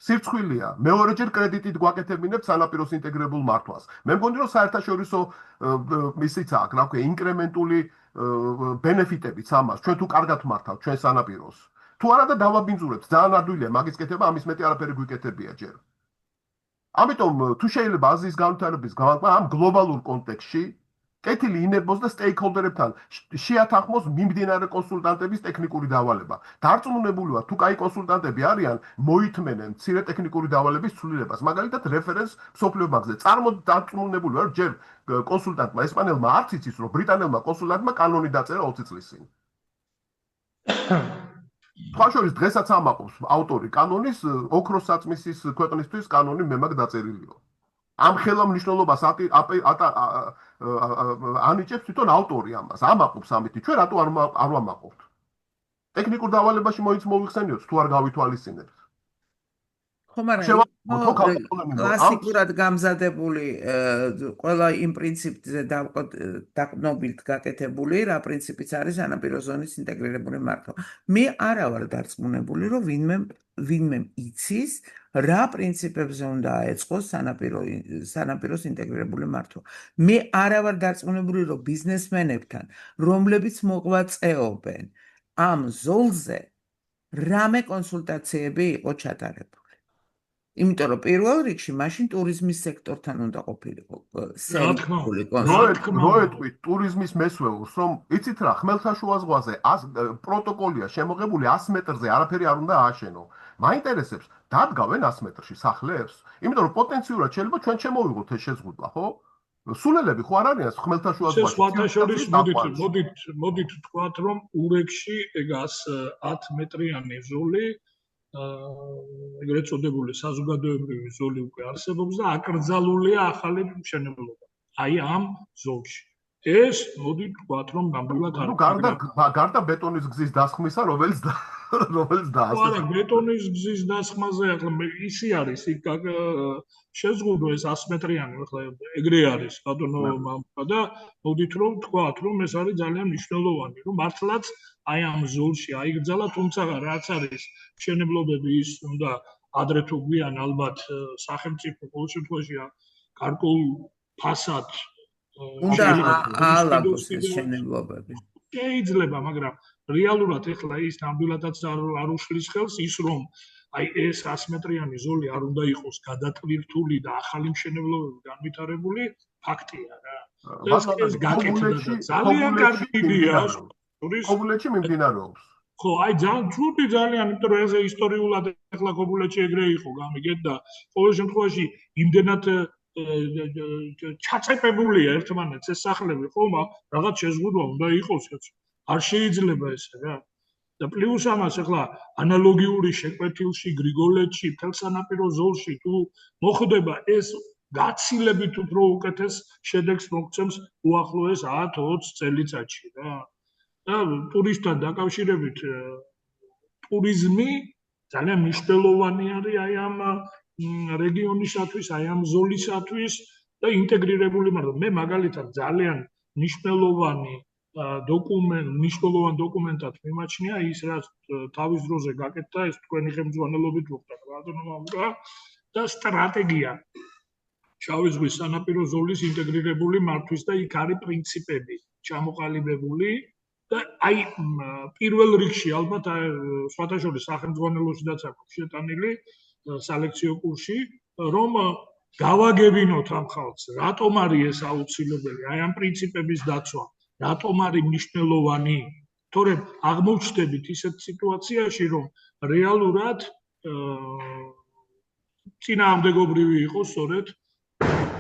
სირცხვილია მეორეჯერ კრედიტით გვაკეთებინებთ სანაპიროს ინტეგრირებულ მართვას მე მგონი რომ საერთაშორისო ისიც აქვს რა ქვია ინკრემენტული ბენეფიტებიც ამას ჩვენ თუ კარგად მართავთ ჩვენ სანაპიროს თუ არა და დავაბინძურებთ ძალიან ადვილია მაგის კეთება ამის მეტი არაფერი გვიკეთებია ჯერ ამიტომ თუ შეიძლება აზიის განვითარების ბანკმა ამ გლობალურ კონტექსტში კეთილი ინებოს და სტეიქჰოლდერებთან შეათანხმოს მიმდინარე კონსულტანტების ტექნიკური დავალება. დარწმუნებული ვარ, თუ კაი კონსულტანტები არიან, მოითმენენ მცირე ტექნიკური დავალების ცვლილებას. მაგალითად, რეფერენს მსოფლიო ბანკზე. დარწმუნებული ვარ, ჯერ კონსულტანტმა ესპანელმა არც იცის, რომ ბრიტანელმა კონსულტანტმა კანონი დაწერა 20 წლის წინ. თქვაშორის დღესაც ამაყობს ავტორი კანონის ოქროს საწმისის ქვეყნისთვის კანონი მე მაგ დაწერილიო. ამ ხელა მნიშვნელობას ანიჭებს თვითონ ავტორი ამას. ამაყობს ამითი. ჩვენ რატო არ ვამაყობთ? ტექნიკურ დავალებაში მოიხსენიოთ თუ არ გავითვალისწინებთ. ხო, მაგრამ შევამოწმოთ, რომ კლასიკურად გამზადებული ყველა იმ პრინციპზე დაყრდნობილთ გაკეთებული, რა პრინციპიც არის ანაპირო ზონის ინტეგრირებული მართვა. მე არა ვარ დარწმუნებული, რომ ვინმე იცის, რა პრინციპებზე უნდა აეწყოს სანაპიროს ინტეგრირებული მართვა. მე არა ვარ დარწმუნებული, რომ ბიზნესმენებთან, რომლებიც მოღვაწეობენ ამ ზოლზე, რამე კონსულტაციები იყო ჩატარებული. იმიტომ რომ პირველ რიგში მაშინ ტურიზმის სექტორთან უნდა ყოფილიყო სერიოზული კონსულტაცია. როეთყვით ტურიზმის მესვეულს, რომ იცით რა, ხმელთაშუა ზღვაზე პროტოკოლია შემოღებული 100 მეტრზე არაფერი არ უნდა ააშენო. მაინტერესებს, დადგავენ 100 მეტრში სახლებს? იმიტომ რომ პოტენციურად შეიძლება ჩვენ შემოვიღოთ ეს შეზღუდვა, ხო? სულელები ხო არ არიან ხმელთაშუა ზღვაში? სხვათა შორის მოდით თქვათ, რომ ურეკში ეგ 110 მეტრიანი ზოლი ეგრეთ წოდებული საზოგადოებრივი ზოლი უკვე არსებობს და აკრძალულია ახალი მშენებლობა. აი ამ ზოლში. ეს მოდით თქვათ, რომ ნამდვილად არ გარდა ბეტონის გზის დასხმისა, რომელიც დაასრულა. არა, ბეტონის გზის დასხმაზე ახლა ისი არის, იქ შეზღუდვა ეს 100 მეტრიანი, ახლა ეგრე არის, ბატონო მამუკა და მოდით რომ თქვათ, რომ ეს არის ძალიან მნიშვნელოვანი, რომ მართლაც აი ამ ზოლში აიგრძალა, თუმცა რაც არის მშენებლობები ის უნდა ადრე თუ გვიან ალბათ სახელმწიფო ყოველ შემთხვევაში გარკვეულ ფასად უნდა აალაგოს ეს მშენებლობები. შეიძლება, მაგრამ რეალურად ეხლა ის ნამდვილადაც არ უშლის ხელს ის რომ აი ეს 100 მეტრიანი ზოლი არ უნდა იყოს გადატვირთული და ახალი მშენებლობები განვითარებული ფაქტია რა. ეს გაკეთდა ძალიან კარგი იდეაა. კობულეთში მიმდინარეობს. ხო, აი ჯუდი ძალიან, იმიტომ რომ ეს ისტორიულად ეხლა კობულეთში ეგრე იყო, გამიგეთ და ყოველ შემთხვევაში იმდენად ჩაწეპებულია ერთმანეთს ეს სახლები, ხო, რაღაც შეზღუდვა უნდა იყოს, არ შეიძლება ესე რა. და პლუს ამას ეხლა ანალოგიური შეკვეთილში, გრიგოლეთში, თელსანაპირო ზოლში თუ მოხდება ეს გაცილებით უფრო უკეთეს შედეგს მოგცემს უახლოეს 10-20 წელიწადში რა. და ტურისტთან დაკავშირებით ტურიზმი ძალიან მნიშვნელოვანი არის აი ამ რეგიონისათვის, აი ამ ზოლისათვის და ინტეგრირებული მართვა. მე მაგალითად ძალიან მნიშვნელოვან დოკუმენტად მიმაჩნია ის რაც თავის დროზე გაკეთდა ეს თქვენი ხელმძღვანელობით მოხდა ბატონო მამუკა და სტრატეგია შავი ზღვის სანაპირო ზოლის ინტეგრირებული მართვის და იქ არის პრინციპები ჩამოყალიბებული და აი პირველ რიგში ალბათ სხვათა შორის სახელმძღვანელოშიდაც აქვს შეტანილი სალექციო კურსი რომ გავაგებინოთ ამ ხალხს რატომ არის ეს აუცილებელი აი ამ პრინციპების დაცვა რატომ არის მნიშვნელოვანი თორემ აღმოჩნდებით ისეთ სიტუაციაში რომ რეალურად წინააღმდეგობრივი იყოს სწორედ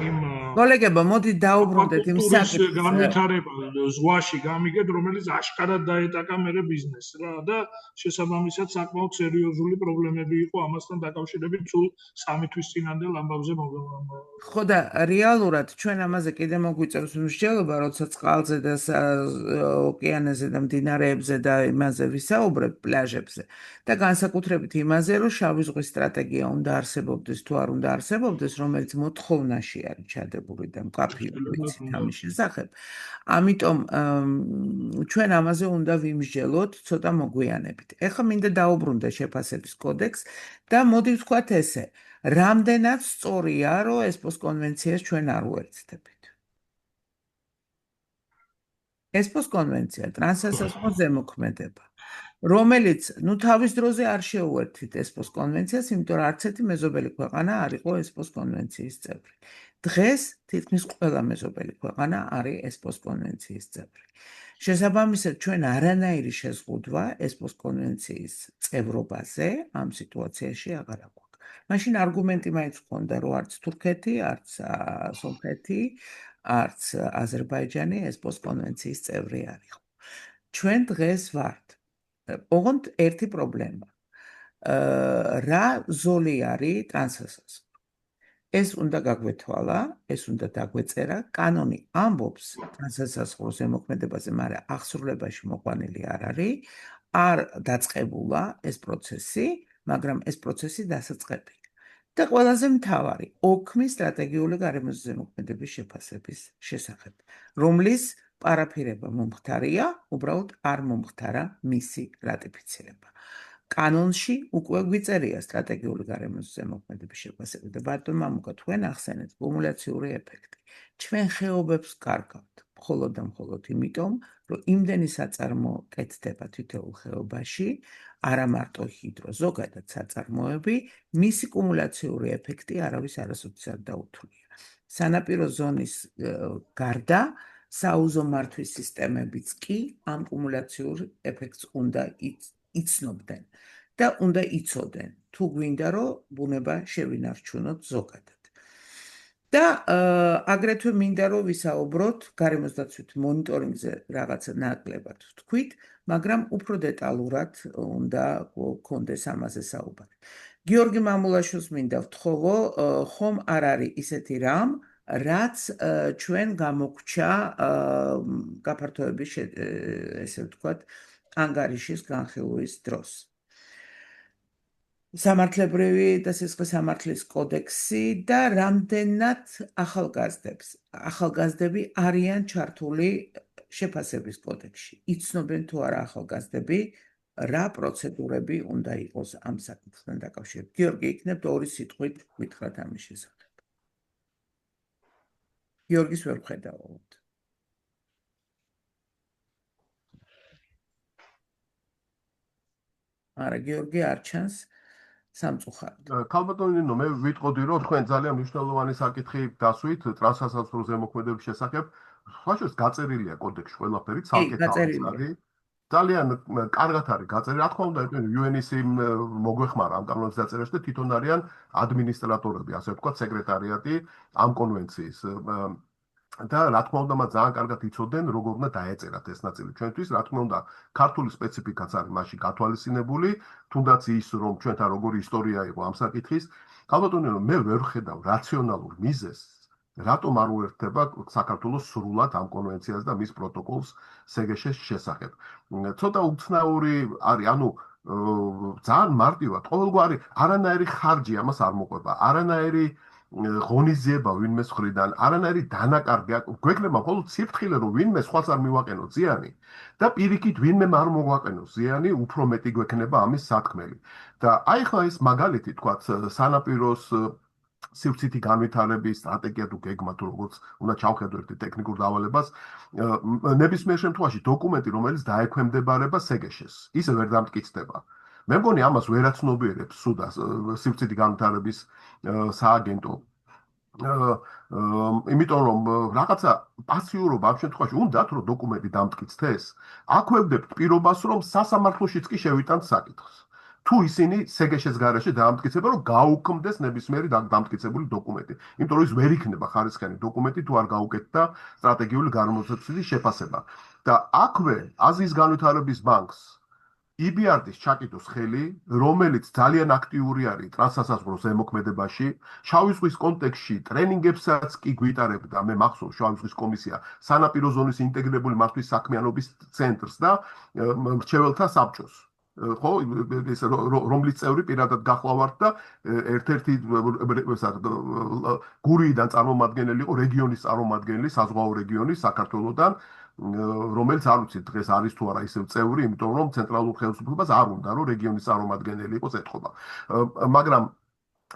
იმ კოლეგებო, მოდით დაუბრუნდეთ იმ საკითხს. განვითარება ზღვაში გამიგეთ, რომელიც აშკარად დაეტაკა მერე ბიზნესს რა და შესაბამისად საკმაოდ სერიოზული პრობლემები იყო ამასთან დაკავშირებით სულ 3 თვის წინანდელ ამბავზე ხო და რეალურად ჩვენ ამაზე კიდე მოგვიწევს მსჯელობა, როცა წყალზე და ოკეანეზე და მდინარეებზე და იმაზე ვისაუბრებ პლაჟებზე და განსაკუთრებით იმაზე, რომ შავი ზღვის სტრატეგია უნდა არსებობდეს თუ არ უნდა არსებობდეს, რომელიც მოთხოვნაში არის ჩადებული და მკაფიო ვიცით ამის შესახებ. ამიტომ ჩვენ ამაზე უნდა ვიმსჯელოთ ცოტა მოგვიანებით. ეხლა მინდა დაუბრუნდე შეფასების კოდექს და მოდი ვთქვათ ესე, რამდენად სწორია, რომ ესპოს კონვენციას ჩვენ არ უერთდებით. ესპოს კონვენცია ტრანსსაზღვრო ზემოქმედება, რომელიც თავის დროზე არ შეუერთდით ესპოს კონვენციას, იმიტომ რომ არც ერთი მეზობელი ქვეყანა არ იყო ესპოს კონვენციის წევრი. დღეს თითქმის ყველა მეზობელი ქვეყანა არის ესპოს კონვენციის წევრი. შესაბამისად, ჩვენ არანაირი შეზღუდვა ესპოს კონვენციის წევრობაზე ამ სიტუაციაში აღარ აქვს. მაშინ არგუმენტი მაინც ჰქონდა, რომ არც თურქეთი, არც სომხეთი, არც აზერბაიჯანი ესპოს კონვენციის წევრი არ იყო. ჩვენ დღეს ვართ. ოღონდ ერთი პრობლემა. რა ზოლი არის ტრანსსაზღვრო? ეს უნდა გაგვეთვალა, ეს უნდა დაგვეწერა. კანონი ამბობს განსასაზღვრო ზემოქმედებაზე, მაგრამ აღსრულებაში მოყვანილი არ არის. არ დაწყებულა ეს პროცესი, მაგრამ ეს პროცესი დასაწყებია. და ყველაზე მთავარი, ოქმის სტრატეგიული გარემოს ზემოქმედების შეფასების შესახებ, რომლის პარაფირება მომხდარია, უბრალოდ არ მომხდარა მისი რატიფიცირება. კანონში უკვე გვიწერია სტრატეგიული გარემოს ზემოქმედების შეფასება და ბატონ მამუკა, თქვენ ახსენეთ კუმულაციური ეფექტი. ჩვენ ხეობებს კარგავთ, მხოლოდ და მხოლოდ იმიტომ, რომ იმდენი საწარმო კეთდება თითოეულ ხეობაში, არა მარტო ჰიდრო, ზოგადად საწარმოები, მისი კუმულაციური ეფექტი არავის არასოდეს არ დაუთვლია. სანაპირო ზონის გარდა საუზო მართვის სისტემებიც კი ამ კუმულაციურ ეფექტს უნდა იცნობდნენ და უნდა იცოდნენ, თუ გვინდა რომ ბუნება შევინარჩუნოთ ზოგადად. და აგრეთვე მინდა რომ ვისაუბროთ გარემოს დაცვით მონიტორინგზე რაღაცა ნაკლებად ვთქვით, მაგრამ უფრო დეტალურად უნდა გქონდეს ამაზე საუბარი. გიორგი მამულაშვილს მინდა ვთხოვო, ხომ არ არის ისეთი რამ, რაც ჩვენ გამოგვჩა გაფართოების ესე ვთქვათ, ანგარიშის განხილვის დროს. სამართლებრივი და სისხლის სამართლის კოდექსი და რამდენად ახალგაზრდები არიან ჩართული შეფასების კოდექსში. იცნობენ თუ არა ახალგაზრდები, რა პროცედურები უნდა იყოს ამ საკითხთან დაკავშირებით. გიორგი, იქნებ ორი სიტყვით გითხრათ ამის შესახებ. გიორგის ვერ ვხედავთ. არა, გიორგი არ ჩანს. სამწუხაროდ. ქალბატონინო, მე ვიტყოდი, რომ თქვენ ძალიან მნიშვნელოვანი საკითხი დასვით ტრანსსასაზღვრო ზემოქმედების შესახებ. ხაშოს გაწერილია კოდექსში ყველაფერი, ცალკე თავი. ძალიან კარგად არის გაწერილი. რა თქმა უნდა, UN-ის მოგვეხმარა ამ კანონის დაწერაში და თვითონ არიან ადმინისტრატორები, ასე ვთქვათ, სეკრეტარიატი ამ კონვენციის. და რა თქმა უნდა, მათ ძალიან კარგად იცოდნენ, როგორ უნდა დაეწერათ ეს ნაწილი ჩვენთვის. რა თქმა უნდა, ქართული სპეციფიკაც არის მასში გათვალისწინებული, თუნდაც ის, რომ ჩვენთან როგორი ისტორია იყო ამ საკითხის. ქალბატონინო, მე ვერ ვხედავ რაციონალურ მიზეზს, რატომ არ უერთდება საქართველოს სრულად ამ კონვენციას და მის პროტოკოლს სეგეშის შესახებ. ცოტა უცნაური არის, ანუ ძალიან მარტივად, ყოველგვარი არანაირი ხარჯი ამას არ მოყვება, არანაირი ღონისძიება ვინმეს მხრიდან, არანაირი დანაკარგი, გვექნება მხოლოდ სიფრთხილე, რომ ვინმე სხვას არ მივაყენოს ზიანი და პირიქით ვინმე არ მოგვაყენოს ზიანი, უფრო მეტი გვექნება ამის სათქმელი. და აი ხა ეს მაგალითი, თქვათ, სანაპიროს სივრცითი განვითარების სტრატეგია თუ გეგმა თუ როგორც უნდა ჩავხედოთ ტექნიკურ დავალებას, ნებისმიერ შემთხვევაში დოკუმენტი, რომელიც დაექვემდებარება სეგეშეს, ისე ვერ დამტკიცდება. მე მგონი ამას ვერაცნობიერებს სუდა სივრცითი განვითარების სააგენტო. იმიტომ რომ რაღაცა პასიურობა ამ შემთხვევაში უნდათ რომ დოკუმენტი დამტკიცდეს, აქვევდებთ პირობას რომ სასამართლოშიც კი შევიტანთ საკითხს. თუ ისინი სეგეშეს გარეშე დაამტკიცებენ რომ გაუქმდეს ნებისმიერი დამტკიცებული დოკუმენტი. იმიტომ რომ ის ვერ იქნება ხარისხიანი დოკუმენტი თუ არ გაუკეთდა სტრატეგიული გარემოსდაცვის შეფასება. და აქვე აზიის განვითარების ბანკს EBRD-ის ჩაკიდოს ხელი, რომელიც ძალიან აქტიური არის ტრანსსასაზღვრო ზემოქმედებაში, შავი ზღვის კონტექსტში ტრენინგებსაც კი გვიტარებდა, მე მახსოვს შავი ზღვის კომისია, სანაპირო ზონის ინტეგრირებული მართვის საქმიანობის ცენტრს და მრჩეველთა საბჭოს. ხო, ეს რომლის წევრი პირადად გახლავართ და ერთ-ერთი გურიიდან წარმომადგენელი იყო რეგიონის წარმომადგენელი, საზღვაო რეგიონის საქართველოსთან, რომელიც არ ვიცი დღეს არის თუ არა ისევ წევრი, იმიტომ რომ ცენტრალურ ხელისუფლებას არ უნდა რომ რეგიონის წარმომადგენელი იყოს ეთყობა. მაგრამ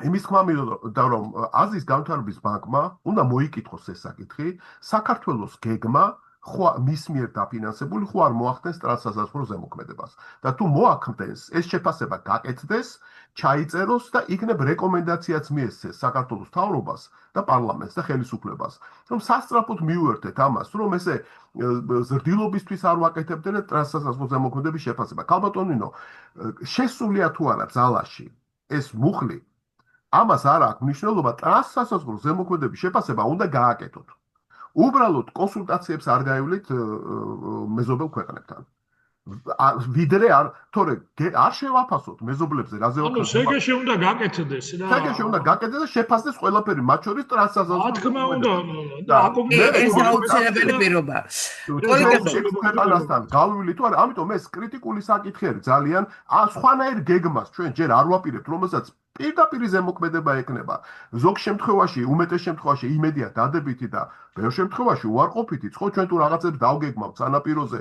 იმის თქმა მინდოდა რომ აზიის განვითარების ბანკმა უნდა მოიკითხოს ეს საკითხი, საქართველოს გეგმა მის მიერ დაფინანსებული ხო არ მოახდენს ტრანსსასაზღვრო ზემოქმედებას და თუ მოახდენს, ეს შეფასება გაკეთდეს, ჩაიწეროს და იქნებ რეკომენდაციაც მიესცეს საქართველოს მთავრობას და პარლამენტს და ხელისუფლებას, რომ სასწრაფოდ მიუერთეთ ამას, რომ ესე ზრდილობისთვის არ ვაკეთებდნენ ტრანსსასაზღვრო ზემოქმედების შეფასება. ქალბატონინო, შესულია თუ არა ძალაში ეს მუხლი, ამას არ აქვს მნიშვნელობა, ტრანსსასაზღვრო ზემოქმედების შეფასება უნდა გააკეთოთ. უბრალოდ კონსულტაციებს არ გაივლით მეზობელ ქვეყნებთან. ვიდრე არ თორე არ შევაფასოთ მეზობლებზე რაზე ანუ ვაქნათ სეგეში უნდა გაკეთდეს რა. საგეში უნდა გაკეთდეს და შეფასდეს ყველაფერი მათ შორის ტრანსაზავო რა თქმა უნდა და და აკომპლექტ ეს მე აუცილებელი პირობა. კოლეგებო ქვეყანასთან გავლილი თუ არა ამიტომ ეს კრიტიკული საკითხი არის ძალიან სხვანაირ გეგმას ჩვენ ჯერ არ ვაპირებთ რომელსაც პირდაპირ ზემოქმედება ექნება ზოგ შემთხვევაში უმეტეს შემთხვევაში იმედია დადებითი და ბევრ შემთხვევაში უარყოფითი ხო ჩვენ თუ რაღაცებს დავგეგმავთ სანაპიროზე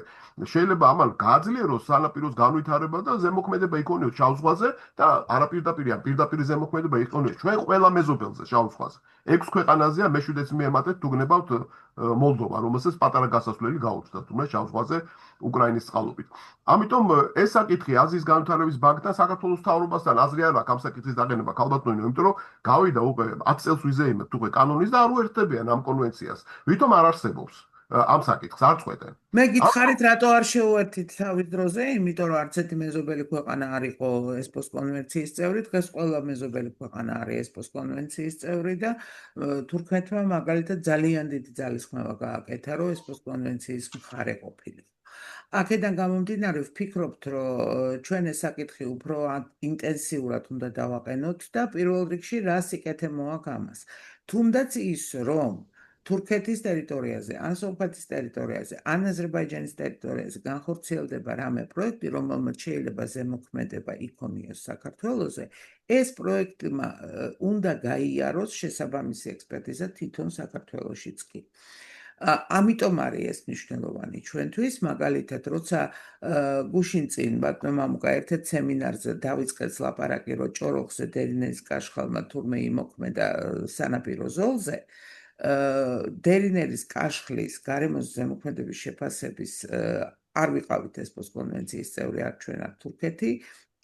შეიძლება ამან გააძლიეროს სანაპიროს განვითარება და ზემოქმედება იქონიოს შავ ზღვაზე და არაპირდაპირი ან პირდაპირ ზემოქმედება იქონიოს ჩვენ ყველა მეზობელზე შავ ზღვაზე 6 ქვეყანაზეა მე-7-ს მიემატეთ თუ გნებავთ მოლდოვა რომელსაც პატარა გასასვლელი გაუჩნდათ თუმცა შავ ზღვაზე უკრაინის წყალობით ამიტომ ეს საკითხი აზიის განვითარების ბანკთან საქართველოს მთავრობასთან აზრი არ აქვს ამ საკითხის დაყენება ქალბატონო იმიტომ რომ გავიდა უკვე 10 წელს ვიზეიმებთ უკვე კანონის და არ უერთდებიან ამ კონვენციას ვითომ არ არსებობს ამ საკითხს არ წყვეტენ მე გითხარით რატო არ შეუერთით თავის დროზე იმიტომ რომ არც ერთი მეზობელი ქვეყანა არ იყო ესპოს კონვენციის წევრი დღეს ყველა მეზობელი ქვეყანა არის ესპოს კონვენციის წევრი და თურქეთმა მაგალითად ძალიან დიდი ძალისხმევა გააკეთა რომ ესპოს კონვენციის მხარე ყოფილიყო აქედან გამომდინარე ვფიქრობთ რომ ჩვენ ეს საკითხი უფრო ინტენსიურად უნდა დავაყენოთ და პირველ რიგში რა სიკეთე მოაქვს ამას თუნდაც ის რომ თურქეთის ტერიტორიაზე, ან სომხეთის ტერიტორიაზე, ან აზერბაიჯანის ტერიტორიაზე განხორციელდება რამე პროექტი, რომელმაც შეიძლება ზემოქმედება იქონიოს საქართველოზე, ეს პროექტმა უნდა გაიაროს შესაბამისი ექსპერტიზა თვითონ საქართველოშიც კი. ამიტომ არის ეს მნიშვნელოვანი ჩვენთვის, მაგალითად, როცა გუშინ წინ ბატონო მამუკა ერთ-ერთ სემინარზე დავიწყეთ ლაპარაკი, რომ ჭოროხზე დერინელის კაშხალმა თურმე იმოქმედა სანაპირო ზოლზე, დერინელის კაშხლის გარემოს ზემოქმედების შეფასების არ ვიყავით ესპოს კონვენციის წევრი არ ჩვენ არ თურქეთი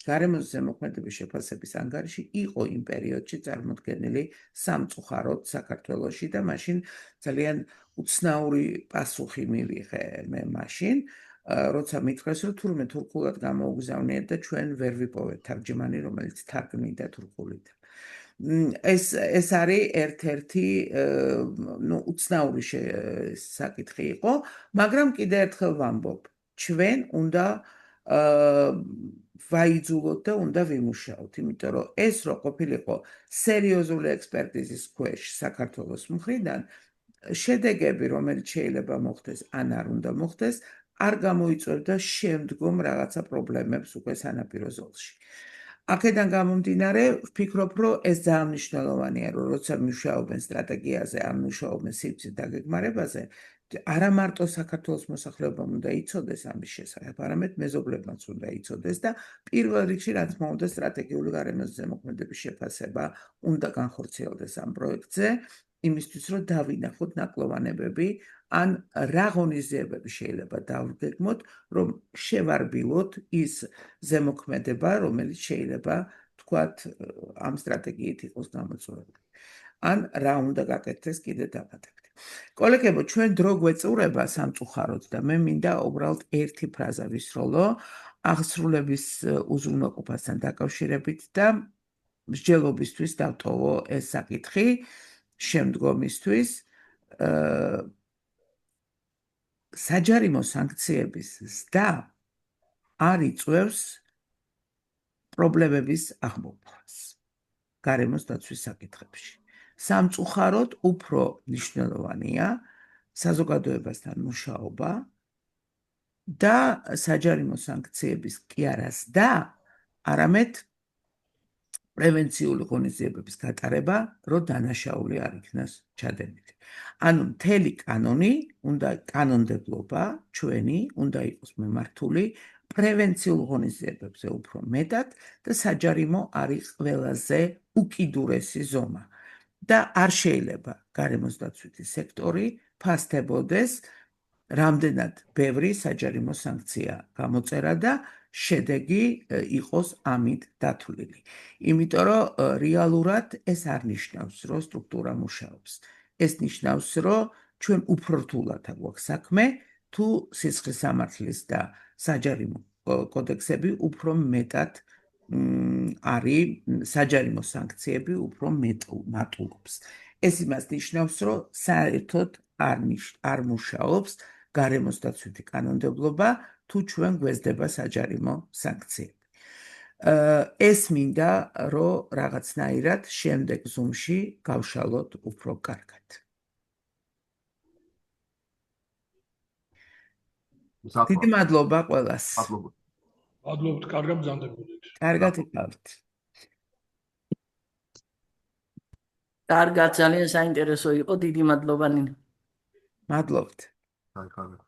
გარემოს ზემოქმედების შეფასების ანგარიში იყო იმ პერიოდში წარმოდგენილი სამწუხაროდ საქართველოში და მაშინ ძალიან უცნაური პასუხი მივიღე მე მაშინ როცა მითხრეს რომ თურმე თურქულად გამოუგზავნიეთ და ჩვენ ვერ ვიპოვეთ თარჯმანი რომელიც თარგმნიდა თურქულიდან ეს არის ერთ-ერთი უცნაური საკითხი იყო, მაგრამ კიდევ ერთხელ ვამბობ, ჩვენ უნდა ვაიძულოთ და უნდა ვიმუშაოთ, იმიტომ რომ ეს რო ყოფილიყო სერიოზული ექსპერტიზის ქვეშ საქართველოს მხრიდან, შედეგები, რომელიც შეიძლება მოხდეს, ან არ უნდა მოხდეს, არ გამოიწვევდა შემდგომ რაღაცა პრობლემებს უკვე სანაპირო ზოლში. აქედან გამომდინარე, ვფიქრობ, რომ ეს ძალიან მნიშვნელოვანია, რომ როცა მუშაობენ სტრატეგიაზე, ან მუშაობენ სივრცის დაგეგმარებაზე, არა მარტო საქართველოს მოსახლეობამ უნდა იცოდეს ამის შესახებ, არამედ მეზობლებმაც უნდა იცოდეს და პირველ რიგში, რა თქმა უნდა, სტრატეგიული გარემოს ზემოქმედების შეფასება უნდა განხორციელდეს ამ პროექტზე, იმისთვის, რომ დავინახოთ ნაკლოვანებები, ან რა ღონისძიებები შეიძლება დავგეგმოთ, რომ შევარბილოთ ის ზემოქმედება, რომელიც შეიძლება თქვათ ამ სტრატეგიით იყოს გამოწვეული. ან რა უნდა გაკეთდეს კიდე დავადებთ. კოლეგებო, ჩვენ დრო გვეწურება სამწუხაროდ და მე მინდა უბრალოდ ერთი ფრაზა ვისროლო აღსრულების უზრუნველყოფასთან დაკავშირებით და მსჯელობისთვის დავტოვო ეს საკითხი შემდგომისთვის საჯარიმო სანქციების ზრდა არ იწვევს პრობლემების აღმოფხვრას გარემოს დაცვის საკითხებში. სამწუხაროდ უფრო მნიშვნელოვანია საზოგადოებასთან მუშაობა და საჯარიმო სანქციების კი არა ზრდა, არამედ პრევენციული ღონისძიებების გატარება, რომ დანაშაული არ იქნას ჩადენილი. ანუ მთელი კანონი, უნდა კანონმდებლობა ჩვენი, უნდა იყოს მიმართული პრევენციულ ღონისძიებებზე უფრო მეტად და საჯარიმო არის ყველაზე უკიდურესი ზომა. და არ შეიძლება გარემოს დაცვითი სექტორი ფასდებოდეს რამდენად ბევრი საჯარიმო სანქცია გამოწერა და შედეგი იყოს ამით დათვლილი. იმიტომ რომ რეალურად ეს არ ნიშნავს, რომ სტრუქტურა მუშაობს. ეს ნიშნავს, რომ ჩვენ უფრო რთულად აგვაქვს საქმე, თუ სისხლის სამართლის და საჯარიმო კოდექსები უფრო მეტად არის საჯარიმო სანქციები უფრო მატულობს. ეს იმას ნიშნავს, რომ საერთოდ არ მუშაობს გარემოს დაცვითი კანონმდებლობა თუ ჩვენ გვესდება საჯარიმო სანქციები. ეს მინდა, რომ რაღაცნაირად შემდეგ ზუმში გავშალოთ უფრო კარგად. დიდი მადლობა ყველას. მადლობა. მადლობთ, კარგად ბრძანდებოდეთ. კარგად იყავით. კარგად, ძალიან საინტერესო იყო, დიდი მადლობა ნინო. მადლობთ. დაიხარეთ.